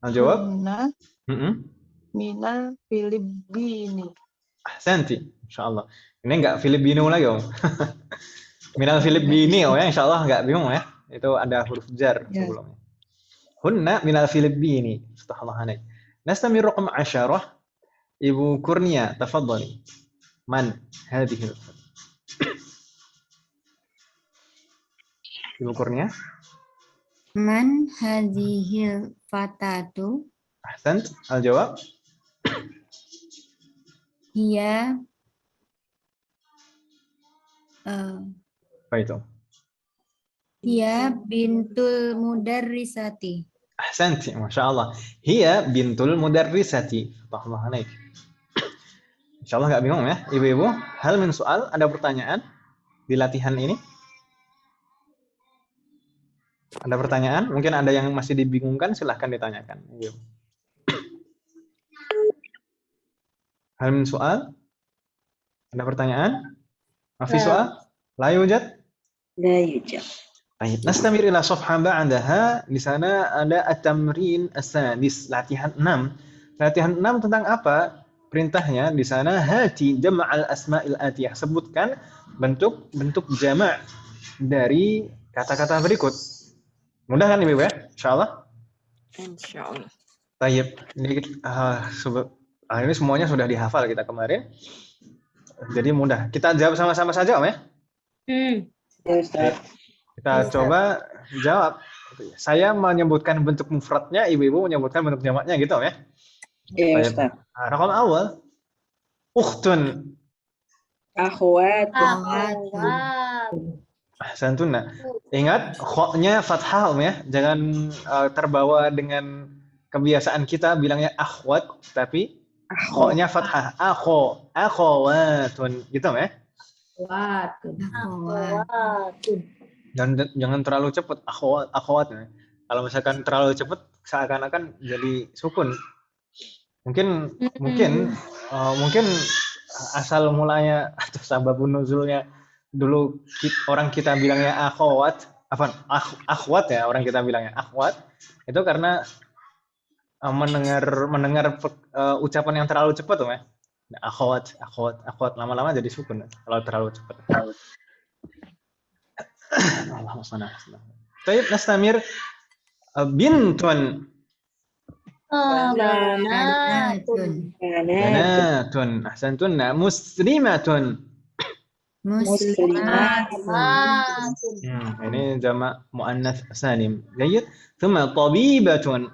Al-jawab? Hunna Mm-mm. minal Filipini. Ahsanti, insyaallah. Ini enggak Filipino lagi, Om. Minal Filipini, oh ya, insyaallah enggak bingung ya. Itu ada huruf jar Ya. sebelumnya. Hunna minal Filipini. Astaghfirullah alaik. Nastamir raqam 10. Ibu Kurnia, tafadhali. Man hadhihi al-fat? Ibu Kurnia? Man hadhil fatatu Ahsant. Al-jawab? hiya Apa itu? hiya bintul mudarrisati. Ahsanti, Masya Allah. Hiya bintul mudarrisati. Astaghfirullah alaik. Insyaallah nggak bingung ya, ibu-ibu. Hal min soal, ada pertanyaan di latihan ini? Ada pertanyaan? Mungkin ada yang masih dibingungkan, silahkan ditanyakan. Ibu. Hal min soal? Ada pertanyaan? Mafi soal? La yujad? La yujad. Baik, nastamir ila safha ba'daha. Di sana ada at-tamrin as-sadis, latihan 6. Latihan 6 tentang apa? Perintahnya di sana hati jama'al asma'il atiyah. Sebutkan bentuk jama' dari kata-kata berikut. Mudah kan Ibu ya? Insyaallah. Insyaallah. Baik, ini ini semuanya sudah dihafal kita kemarin. Jadi mudah. Kita jawab sama-sama saja, Om ya. Kita coba jawab. Saya menyebutkan bentuk mufradnya, ibu-ibu menyebutkan bentuk jamaknya gitu ya. Iya, Ustaz. Raqam awal. Ukhtun. Akhwatun. Ahsantuna. Ingat, kho-nya fathah Om ya. Jangan terbawa dengan kebiasaan kita bilangnya akhwat, tapi kho-nya fathah. Akhwatun. Gitu ya. Jangan terlalu cepat akhwat ya. Kalau misalkan terlalu cepat seakan-akan jadi sukun. Mungkin asal mulanya atau sababun nuzulnya dulu orang kita bilangnya akhwat ya, orang kita bilangnya akhwat itu karena mendengar ucapan yang terlalu cepat tuh ya. Akhwat lama-lama jadi sukun kalau terlalu cepat. Allahumma shalli ala sayyidina. Baik, nastamir bintun. Banatun. Ahsantunna. Muslimatun. Ini jamak muannats salim. Baik. Thumma tabibatun.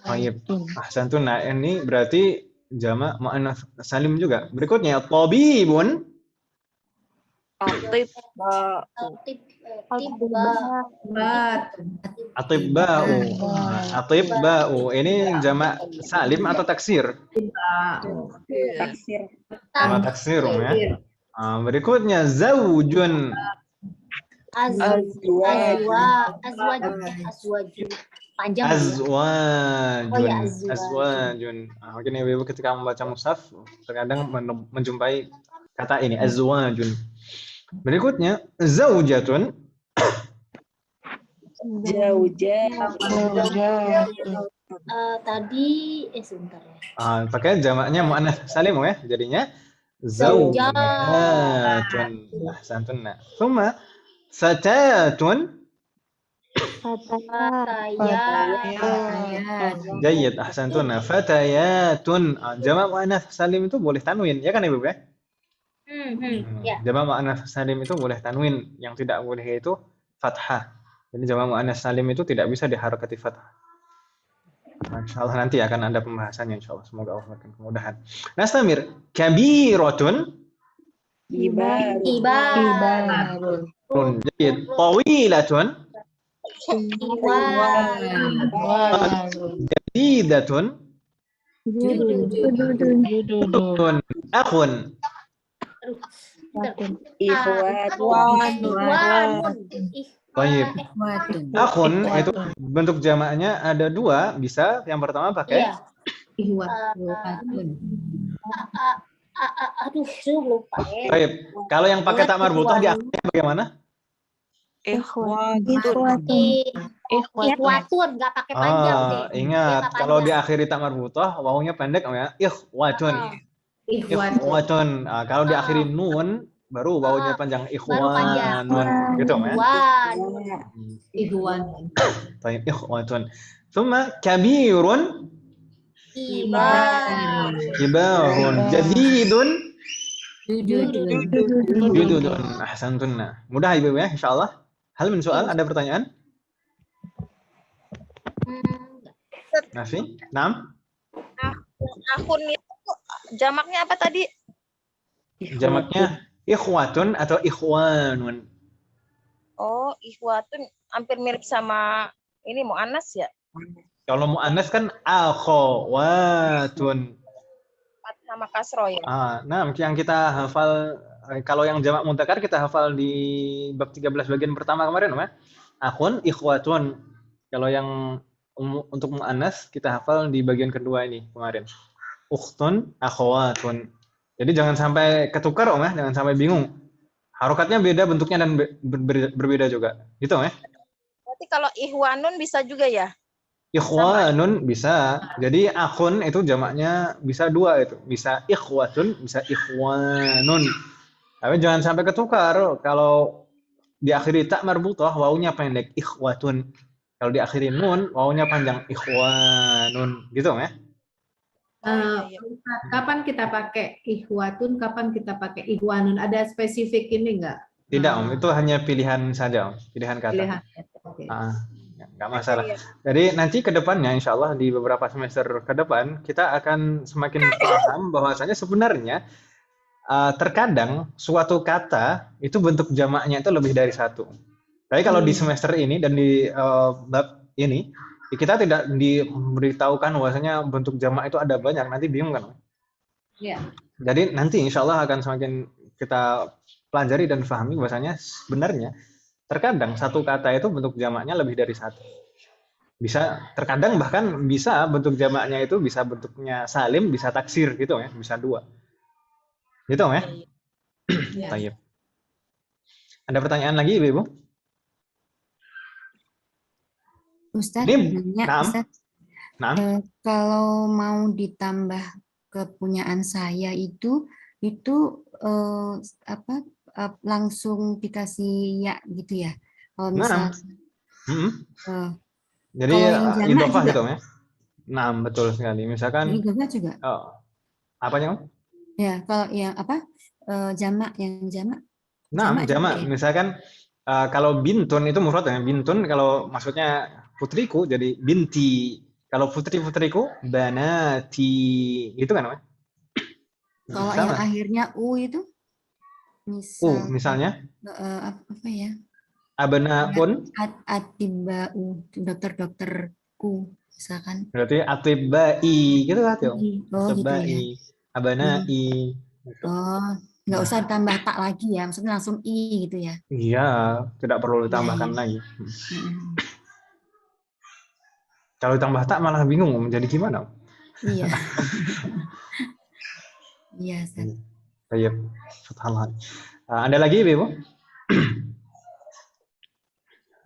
Baik. Ahsantunna. Ini berarti jamak muannats salim juga. Berikutnya tabibun. Atibba'u. Ini jamak salim atau taksir? Jamak taksir ya. Berikutnya zaujun. Azwajun. Mungkin ibu ketika membaca mushaf terkadang menjumpai kata ini azwajun. Berikutnya zaujatun. Tadi sebentar ya. Pakai jamaknya muannats salim ya. Jadinya zaujatun. Ahsantunna. Tsumma fatatun. Jayyid, ahsantunna. Fatayatun. Jamak muannats salim itu boleh tanwin, ya kan Ibu ya? Jamak muannats salim itu boleh tanwin, yang tidak boleh itu fathah. Jadi jamak muannats salim itu tidak bisa diharakati fathah. Insyaallah nanti akan ada pembahasannya insyaallah. Semoga Allah memberikan kemudahan. Nastamir kabiratun. Ibarun. Jayyid. Tawilatun. Jadidatun. Judun. Akhun. Baik. Akhun itu bentuk jamaknya ada dua, bisa. Yang pertama pakai lupa. Baik. Kalau yang pakai tak marbutah di akhirnya bagaimana? Ikhwatun. Ikhwatun, nggak pakai panjang deh. Ingat, nggak kalau panjang. diakhiri tak marbutah, wawunya pendek ya. Ikhwatun. Ikhwatun. Ikhwatun. Kalau diakhiri nun, baru wawunya panjang. panjang. Ikhwanun. Gitu ya. Ikhwan. Baik, ikhwatun. Thumma kabirun. Kibarun. Jadidun. Jududun. Ahsantunna. Mudah Ibu ya, insyaallah. Hal min soal, ada pertanyaan? Nafi? Naam? Akun itu jamaknya apa tadi? Jamaknya ikhwatun atau ikhwanun. Oh, ikhwatun hampir mirip sama ini mu'annas ya? Kalau mu'annas kan akhawatun. Sama kasro ya? Nah, yang kita hafal, kalau yang jamak mudzakkar kita hafal di bab 13 bagian pertama kemarin, ya. Akhun, ikhwatun. Kalau yang untuk mu'annas kita hafal di bagian kedua ini kemarin. Ukhtun, akhwatun. Jadi jangan sampai ketukar, ya. Jangan sampai bingung. Harokatnya beda bentuknya dan berbeda juga. Gitu, ya. Berarti kalau ihwanun bisa juga ya? Ikhwanun bisa. Jadi akhun itu jamaknya bisa dua itu. Bisa ikhwatun, bisa ikhwanun. Tapi jangan sampai ketukar. Kalau diakhiri tak marbutah, wawunya pendek, ikhwatun. Kalau diakhiri nun, wawunya panjang, ikhwanun. Gitu ya? Kapan kita pakai ikhwatun, kapan kita pakai ikhwanun? Ada spesifik ini enggak? Tidak, itu hanya pilihan saja, pilihan kata. Pilihan. Okay. Nggak masalah. Jadi nanti ke depannya, insya Allah di beberapa semester ke depan, kita akan semakin paham bahwasanya sebenarnya terkadang suatu kata itu bentuk jamaknya itu lebih dari satu. Tapi kalau di semester ini dan di bab ini, kita tidak diberitahukan bahwasanya bentuk jamak itu ada banyak, nanti bingung kan? Yeah. Jadi nanti insya Allah akan semakin kita pelajari dan pahami bahwasanya sebenarnya terkadang satu kata itu bentuk jamaknya lebih dari satu. Bisa, terkadang bahkan bisa bentuk jamaknya itu bisa bentuknya salim, bisa taksir gitu ya, bisa dua. Gitu ya? Baik. Ada pertanyaan lagi Ibu? Ustaz, kalau mau ditambah kepunyaan saya itu langsung dikasih ya gitu ya. Kalau misal jadi idhofah gitu ya. Nah, betul sekali. Misalkan idhofah juga. Apanya? Ya, kalau yang jamak yang jamak. Nah, jamak. Misalkan kalau bintun itu mufrad ya. Bintun kalau maksudnya putriku jadi binti. Kalau putri-putriku banati. Gitu kan namanya? Kalau yang akhirnya u itu misalnya apa ya? Abnaun atibau, dokter-dokterku misalkan. Berarti atibai gitu kan tuh. Atibai. Abanai. Oh, nggak usah ditambah tak lagi ya, maksudnya langsung i gitu ya. Iya, tidak perlu ditambahkan lagi. Kalau ditambah tak malah bingung menjadi gimana? Iya. Iya, Ustaz. Baik, subhanallah. Ada lagi, Ibu?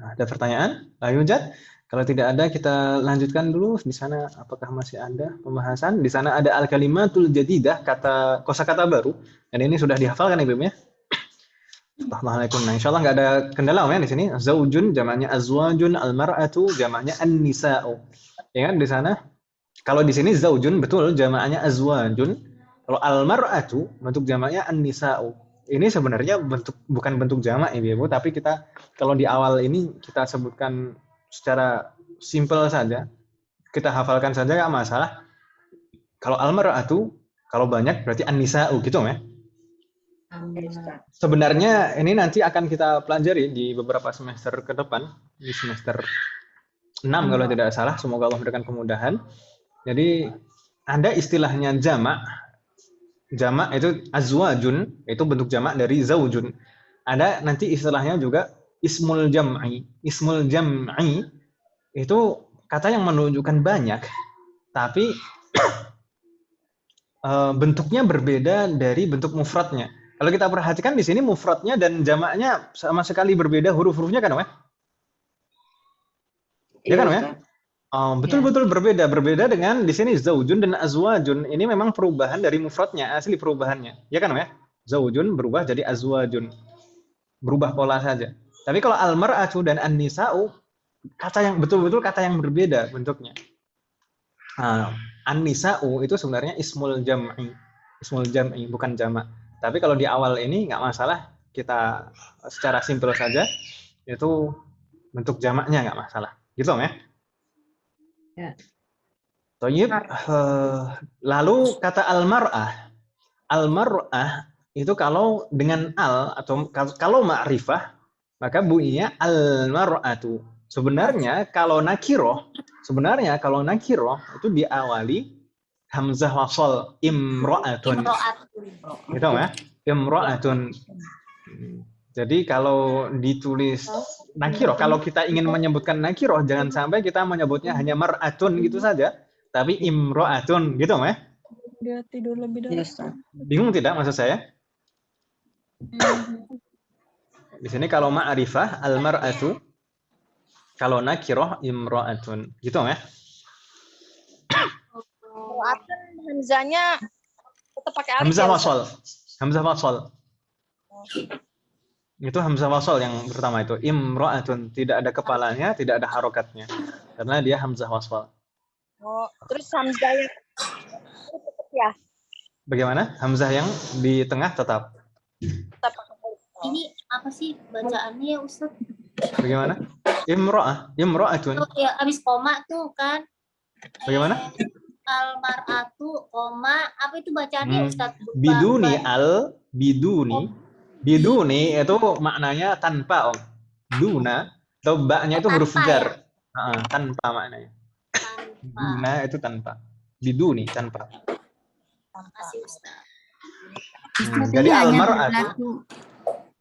Ada pertanyaan? Ayo, Jad. Kalau tidak ada, kita lanjutkan dulu. Di sana, apakah masih ada pembahasan? Di sana ada al-kalimatul jadidah, kosakata baru. Dan ini sudah dihafalkan, Ibu ya? Subhanallah. Nah, insyaallah nggak ada kendala ya di sini. Zaujun, jamaknya azwajun, al-mar'atu, jamaknya an-nisa'u. Ya kan, di sana. Kalau di sini zaujun, betul, jamaknya azwajun. Kalau al-mar'atu bentuk jamaknya an-nisa'u. Ini sebenarnya bukan bentuk jamak Ibu, tapi kita kalau di awal ini kita sebutkan secara simpel saja. Kita hafalkan saja enggak masalah. Kalau al-mar'atu kalau banyak berarti an-nisa'u gitu ya. Sebenarnya ini nanti akan kita pelajari di beberapa semester ke depan, di semester 6 kalau tidak salah, semoga Allah memberikan kemudahan. Jadi ada istilahnya jamak. Jamak itu azwajun, itu bentuk jamak dari zaujun. Ada nanti istilahnya juga ismul jam'i. Ismul jam'i itu kata yang menunjukkan banyak, tapi bentuknya berbeda dari bentuk mufradnya. Kalau kita perhatikan di sini mufradnya dan jamaknya sama sekali berbeda huruf-hurufnya kan, Om? Ya kan, Om? Betul-betul berbeda dengan di sini zaujun dan azwajun. Ini memang perubahan dari mufradnya, asli perubahannya. Ya kan, Om? Zaujun berubah jadi azwajun. Berubah pola saja. Tapi kalau al-mar'atu dan an-nisa'u, kata yang betul-betul kata yang berbeda bentuknya. An-nisa'u itu sebenarnya ismul jam'i, bukan jamak. Tapi kalau di awal ini nggak masalah, kita secara simpel saja itu bentuk jamaknya nggak masalah. Gitu, Om? Ya. Thayyib. Lalu kata al-mar'ah itu kalau dengan al atau kalau ma'rifah maka bunyinya al-mar'atu. Sebenarnya kalau nakiroh itu diawali hamzah wasal imra'atun. Gitu ya? Imra'atun. Jadi kalau ditulis nakiroh, kalau kita ingin menyebutkan nakiroh, jangan sampai kita menyebutnya hanya mar'atun gitu saja, tapi imra'atun gitu ya? Dia tidur lebih dulu. Bingung tidak maksud saya? Di sini kalau ma'rifah al-mar'atu, kalau nakiroh imra'atun, gitu ya? Hamzanya tetap pakai alif. Hamzah wasal. Itu hamzah wasal yang pertama itu. Imra'atun, tidak ada kepalanya, tidak ada harokatnya. Karena dia hamzah wasal. Terus hamzah yang tetap ya? Bagaimana? Hamzah yang di tengah tetap. Ini apa sih bacaannya ya Ustaz? Bagaimana? Imra'atun. Ya abis koma tuh kan. Bagaimana? Almar'atu koma apa itu bacaannya Ustaz? Biduni itu maknanya tanpa, Om. Duna atau ba-nya itu huruf jar. Tanpa maknanya. Duna itu tanpa. Biduni tanpa. Makasih Ustaz. Jadi almar'atu.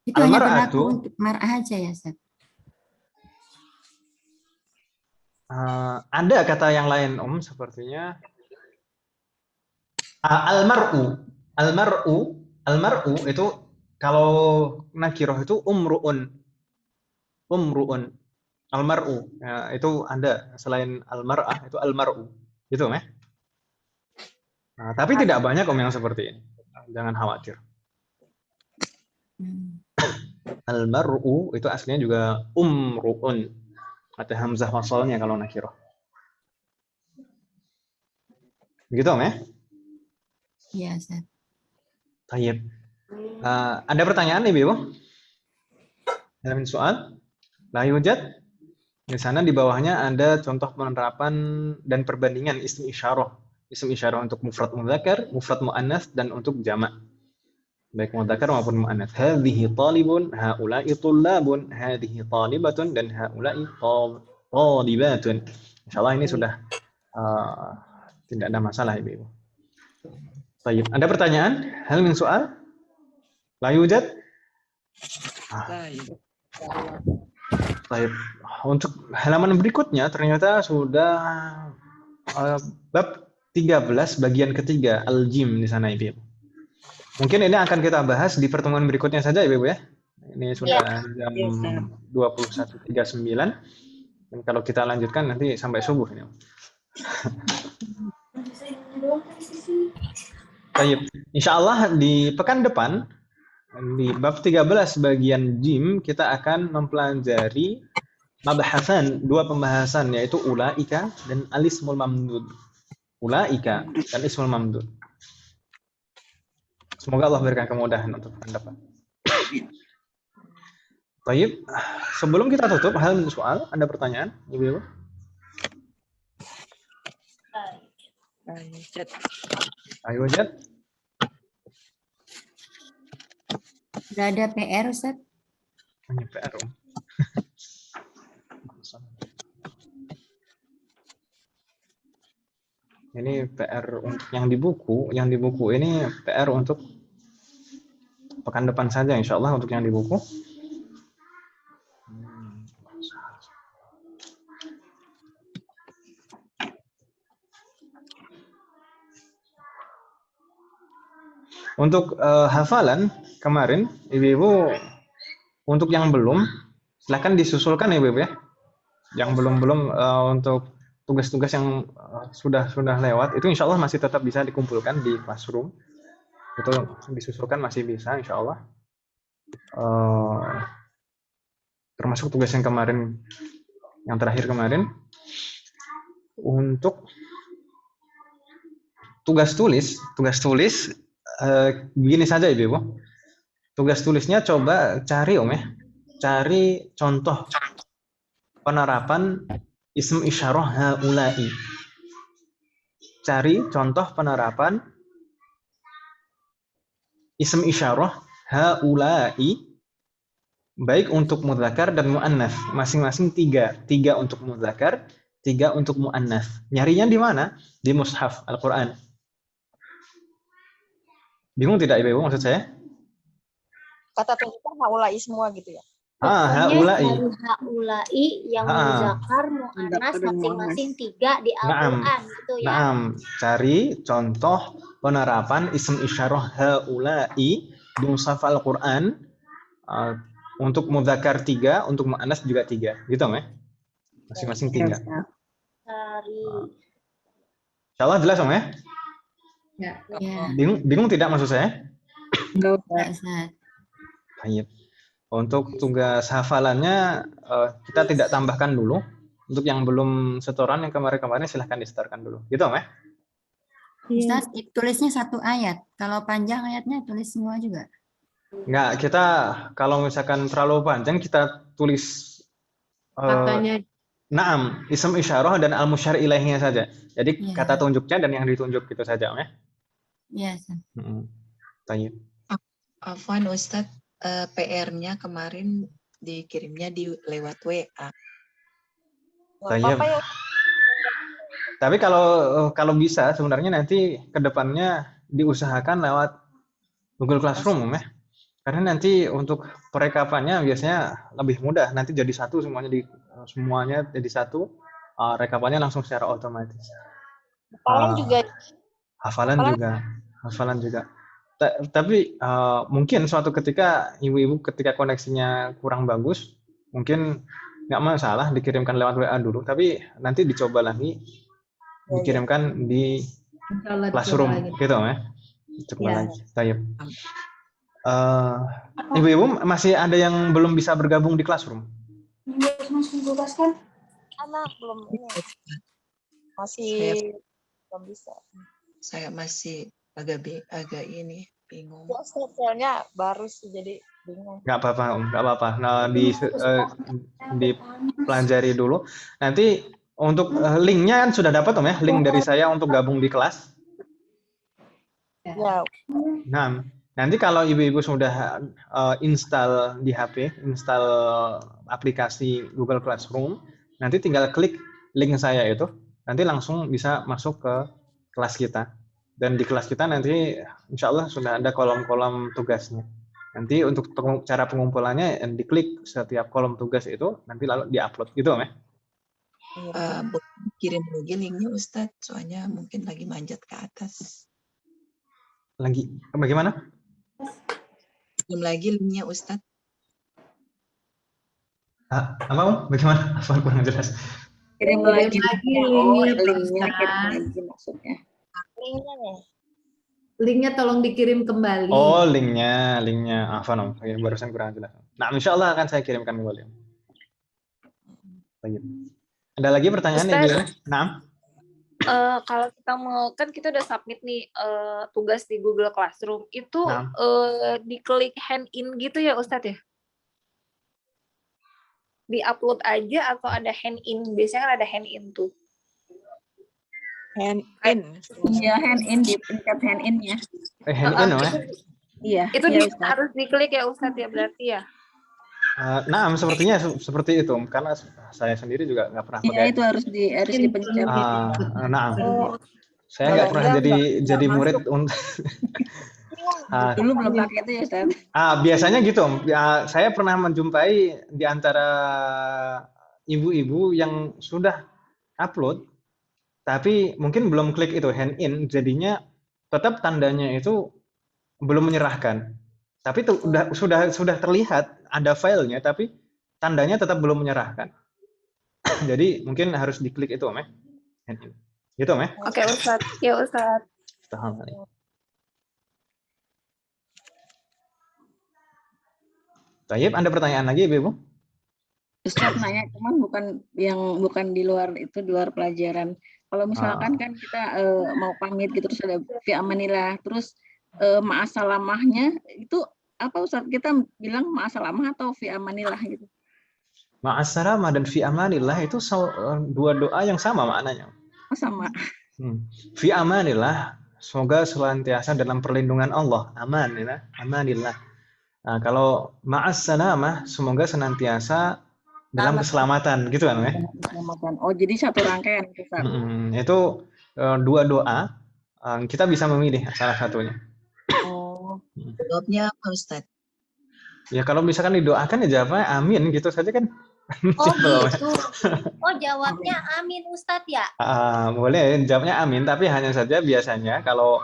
Itu hanya berlaku untuk mar'ah aja ya, Ustaz? Ada kata yang lain, Om, sepertinya almar'u itu kalau nakiroh itu umru'un. Almar'u, ya, itu ada selain almar'ah itu almar'u, gitu ya. Tapi tidak banyak, Om, yang seperti ini. Jangan khawatir. Almar'u itu aslinya juga umru'un. Ada hamzah wasalnya kalau nakiroh. Begitu, Om, ya? Iya, Ustaz. Baik. Ada pertanyaan nih, Ibu? Ada soal? La yujad. Di sana di bawahnya ada contoh penerapan dan perbandingan isim isyarah. Isim isyarah untuk mufrad mudzakkar, mufrad muannats dan untuk jamak. Baik mudzakkar maupun muannats. Hadhihi talibun, haula'i tullabun, hadhihi talibatun dan haula'i talibatun. Insyaallah ini sudah tidak ada masalah, Ibu. Baik. Ada pertanyaan? Hal min soal? La yujad? Baik. Untuk halaman berikutnya ternyata sudah bab 13 bagian ketiga al-jim di sana, Ibu. Mungkin ini akan kita bahas di pertemuan berikutnya saja, Ibu ya. Ini sudah jam 21.39. Dan kalau kita lanjutkan nanti sampai subuh ini. Baik. Insyaallah di pekan depan di bab 13 bagian jim kita akan mempelajari mabhasan, dua pembahasan yaitu ulaika dan al-ismul mamdud. Ulaika dan ismul mamdud. Semoga Allah berikan kemudahan untuk pekan depan. Baik. Sebelum kita tutup, hal soal, ada pertanyaan, Ibu? Ayo, Jad. Sudah ada PR, Ustaz? Hanya PR, Om. Ini PR untuk yang di buku ini PR untuk pekan depan saja, insya Allah untuk yang di buku. Untuk hafalan kemarin, ibu-ibu untuk yang belum, silahkan disusulkan ya ibu-ibu ya. Yang belum untuk tugas-tugas yang sudah lewat, itu insya Allah masih tetap bisa dikumpulkan di classroom. Itu disusulkan masih bisa insya Allah. Termasuk tugas yang kemarin, yang terakhir kemarin. Untuk tugas tulis begini saja ibu-ibu. Tugas tulisnya coba cari ya, cari contoh penerapan ism isyarah haula'i. Cari contoh penerapan ism isyarah haula'i baik untuk mudzakkar dan muannats, masing-masing 3 untuk mudzakkar, 3 untuk muannats. Nyarinya di mana? Di mushaf Al-Qur'an. Bingung tidak ibu maksud saya? Kata tunjukkan haulai semua gitu ya. Haulai. Haulai yang muzakkar muannas masing-masing 3 di Al-Qur'an gitu ya. Naam, cari contoh penerapan ism isyarah haulai di mushaf Al-Qur'an. Untuk mudzakkar 3, untuk muannats juga 3. Gitu, Meh? Masing-masing 3. Insyaallah jelas, Meh? Ya. Bingung tidak maksud saya? Enggak, Ustaz. Baik. Untuk tugas hafalannya kita tidak tambahkan dulu. Untuk yang belum setoran yang kemarin-kemarin silahkan disetorkan dulu. Gitu, Meh? Ustaz, tulisnya 1 ayat. Kalau panjang ayatnya tulis semua juga. Enggak, kita kalau misalkan terlalu panjang kita tulis Katanya. Naam, ism isyarah dan al-musyar ilaihnya saja. Jadi kata tunjuknya dan yang ditunjuk gitu saja, ya. Iya, Baik. Afwan Ustadz, PR-nya kemarin dikirimnya lewat WA. Baik. Tapi kalau bisa sebenarnya nanti ke depannya diusahakan lewat Google Classroom, ya. Karena nanti untuk perekapannya biasanya lebih mudah. Nanti jadi satu semuanya jadi satu, rekapannya langsung secara otomatis. Hafalan juga. Tapi mungkin suatu ketika ibu-ibu ketika koneksinya kurang bagus, mungkin nggak masalah dikirimkan lewat WA dulu. Tapi nanti dicoba lagi dikirimkan di Classroom, gitu ya. Coba lagi. Baik. Ibu-ibu masih ada yang belum bisa bergabung di Classroom? Anak belum ini. Masih belum bisa. Saya masih agak ini bingung. Ya, soalnya baru sih jadi bingung. Nggak apa-apa. Nah, dipelajari dulu. Nanti untuk linknya kan sudah dapat ya, link dari saya untuk gabung di kelas. Ya. Nah, nanti kalau ibu-ibu sudah install di HP, install aplikasi Google Classroom, nanti tinggal klik link saya itu, nanti langsung bisa masuk ke kelas kita. Dan di kelas kita nanti insya Allah sudah ada kolom-kolom tugasnya. Nanti untuk cara pengumpulannya diklik setiap kolom tugas itu, nanti lalu diupload gitu, ya? Kirim lagi linknya Ustadz, soalnya mungkin lagi manjat ke atas. Lagi bagaimana? Belum lagi linknya Ustadz. Apa? Bagaimana? Apa kurang jelas? Kirim lagi linknya maksudnya. Linknya tolong dikirim kembali. Oh, linknya. Apa barusan kurang jelas. Nah, insya Allah akan saya kirimkan kembali. Baik. Ada lagi pertanyaan ya? Nah. Kalau kita mau, kan kita udah submit nih tugas di Google Classroom, itu diklik hand in gitu ya Ustadz ya? Di-upload aja atau ada hand in? Biasanya kan ada hand in tuh. Hand in. Iya, hand in, dipencet hand in ya. Hand in ya? Iya. Itu harus diklik ya Ustadz ya berarti ya? Nah, sepertinya seperti itu karena saya sendiri juga nggak pernah pakai. Iya, itu harus dipencet. Saya nggak pernah jadi murid untuk. Dulu belum pakai itu ya, Ustaz. Biasanya gitu. Saya pernah menjumpai di antara ibu-ibu yang sudah upload, tapi mungkin belum klik itu hand in, jadinya tetap tandanya itu belum menyerahkan. Tapi itu sudah terlihat ada filenya, tapi tandanya tetap belum menyerahkan. Jadi mungkin harus diklik itu, Om ya. Gitu, Om ya. Oke, Ustaz. Ya, Ustaz. Tayyib, ada pertanyaan lagi, Ibu? Ustaz nanya, cuman bukan di luar itu, di luar pelajaran. Kalau misalkan kan kita mau pamit gitu, terus ada fi amanillah, terus ma'asalamahnya itu apa Ustaz? Kita bilang ma'asalamah atau fi amanillah gitu? Ma'asalamah dan fi amanillah itu dua doa yang sama maknanya. Oh, sama. Fi amanillah, semoga senantiasa dalam perlindungan Allah. Aman, ya, amanillah. Nah, kalau ma'asalamah, semoga senantiasa dalam keselamatan, gitu kan ya? Oh, jadi satu rangkaian Ustaz. Itu dua doa, kita bisa memilih salah satunya. Oh, jawabnya apa Ustaz? Ya kalau misalkan didoakan ya jawabnya amin gitu saja kan. Oh gitu. Oh jawabnya amin Ustadz ya? Boleh jawabnya amin, tapi hanya saja biasanya kalau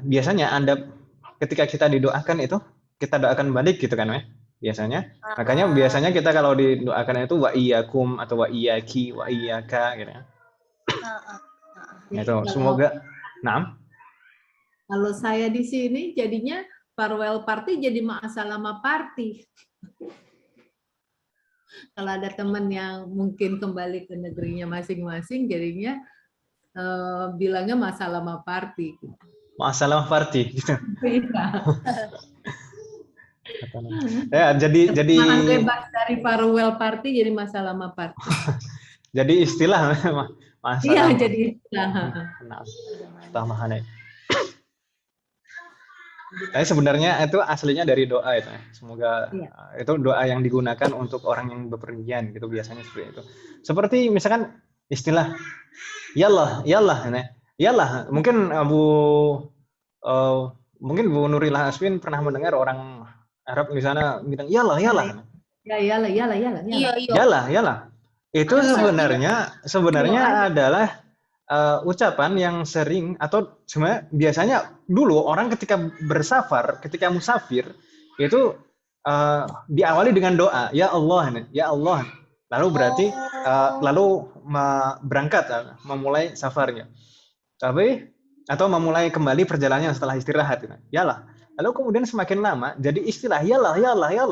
biasanya Anda ketika kita didoakan itu kita doakan balik gitu kan ya biasanya. Makanya biasanya kita kalau didoakan itu wa iyyakum atau wa iyyaki wa iyyaka gitu ya. Itu semoga. Naam. Kalau saya di sini jadinya farewell party jadi ma'asalama party. Kalau ada teman yang mungkin kembali ke negerinya masing-masing, jadinya bilangnya ma'asalama party. Ma'asalama party gitu. Ya, jadi Makan bebas dari farewell party jadi ma'asalama party. Jadi istilah masalah. Iya, jadi istilah. Tambahan. Tapi sebenarnya itu aslinya dari doa itu. Semoga itu doa yang digunakan untuk orang yang bepergian gitu biasanya seperti itu. Seperti misalkan istilah yallah, mungkin mungkin Bu Nurilah Aswin pernah mendengar orang Arab di sana bilang yallah. Ya, yallah. Itu sebenarnya adalah ucapan yang sering atau sebenarnya biasanya dulu orang ketika bersafar, ketika musafir itu diawali dengan doa, ya Allah. Lalu berarti lalu berangkat, memulai safarnya. Atau memulai kembali perjalanannya setelah istirahat. Yalah. Lalu kemudian semakin lama jadi istilah yalah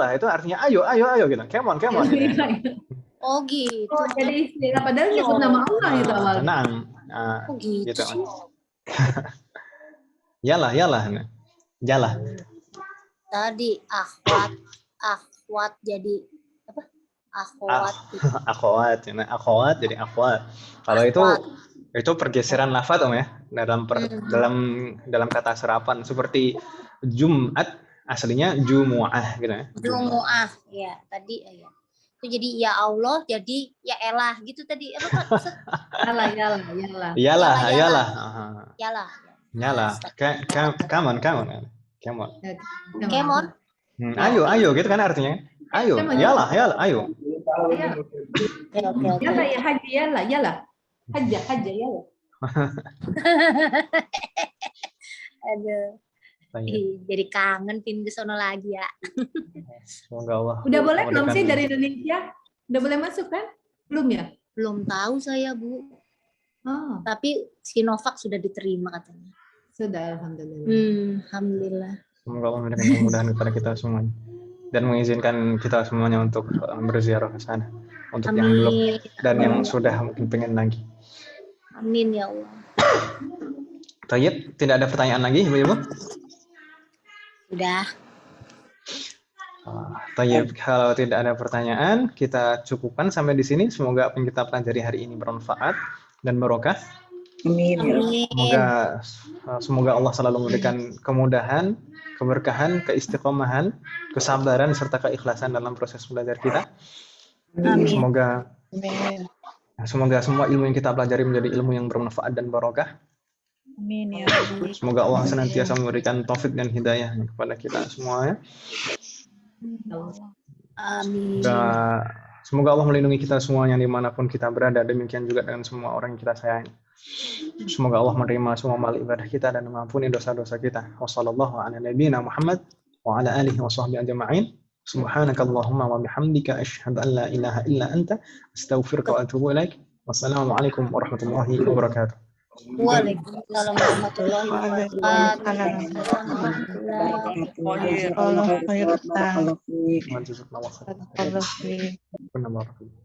itu artinya ayo gitu. Come on. Gitu. Oh gitu. Oh, jadi istilah padahal nyebut nama Allah itu awalnya. Gitu. Yalah. Tadi akhwat jadi apa? Akhwat. Akhwat jadi akhwat. Kalau itu pergeseran lafaz Om ya dalam kata serapan seperti Jumat aslinya Jumu'ah gitu ya. Jumu'ah ya tadi ya. Itu jadi ya Allah jadi ya elah gitu tadi apa Pak? Yalah. Come on. Ayo gitu kan artinya. Ayo, yalah, ayo. Yalah ya haji yalah. Haja yalah. Aduh. Jadi kangen pin ke sono lagi ya. Semoga Allah. Udah boleh belum sih dari Indonesia? Udah boleh masuk kan? Belum ya? Belum tahu saya, Bu. Oh. Tapi Sinovac sudah diterima katanya. Sudah, alhamdulillah. Alhamdulillah. Semoga Allah memberikan kemudahan kepada kita semuanya dan mengizinkan kita semuanya untuk berziarah ke sana untuk yang belum dan yang sudah mungkin pengen lagi. Amin ya Allah. Tayyib, tidak ada pertanyaan lagi, Ibu? Sudah. Tayyib, kalau tidak ada pertanyaan, kita cukupkan sampai di sini. Semoga apa yang kita pelajari hari ini bermanfaat dan barokah. Amin. Semoga Allah selalu memberikan kemudahan, keberkahan, keistiqomahan, kesabaran serta keikhlasan dalam proses belajar kita. Amin. Semoga semua ilmu yang kita pelajari menjadi ilmu yang bermanfaat dan barokah. Amin ya. Semoga Allah senantiasa memberikan taufik dan hidayah kepada kita semuanya. Amin. Semoga Allah melindungi kita semuanya dimanapun kita berada. Demikian juga dengan semua orang yang kita sayangi. Semoga Allah menerima semua amal ibadah kita dan mengampuni dosa-dosa kita. Wassallallahu ala nabiyyina Muhammad wa ala alihi wa sahbihi ajma'in. Subhanakallahumma wa bihamdika asyhadu an la ilaha illa anta astaghfiruka wa atubu ilaik. Wassalamualaikum warahmatullahi wabarakatuh. Waalaikumsalam warahmatullahi wabarakatuh. Jazakallahu khairan.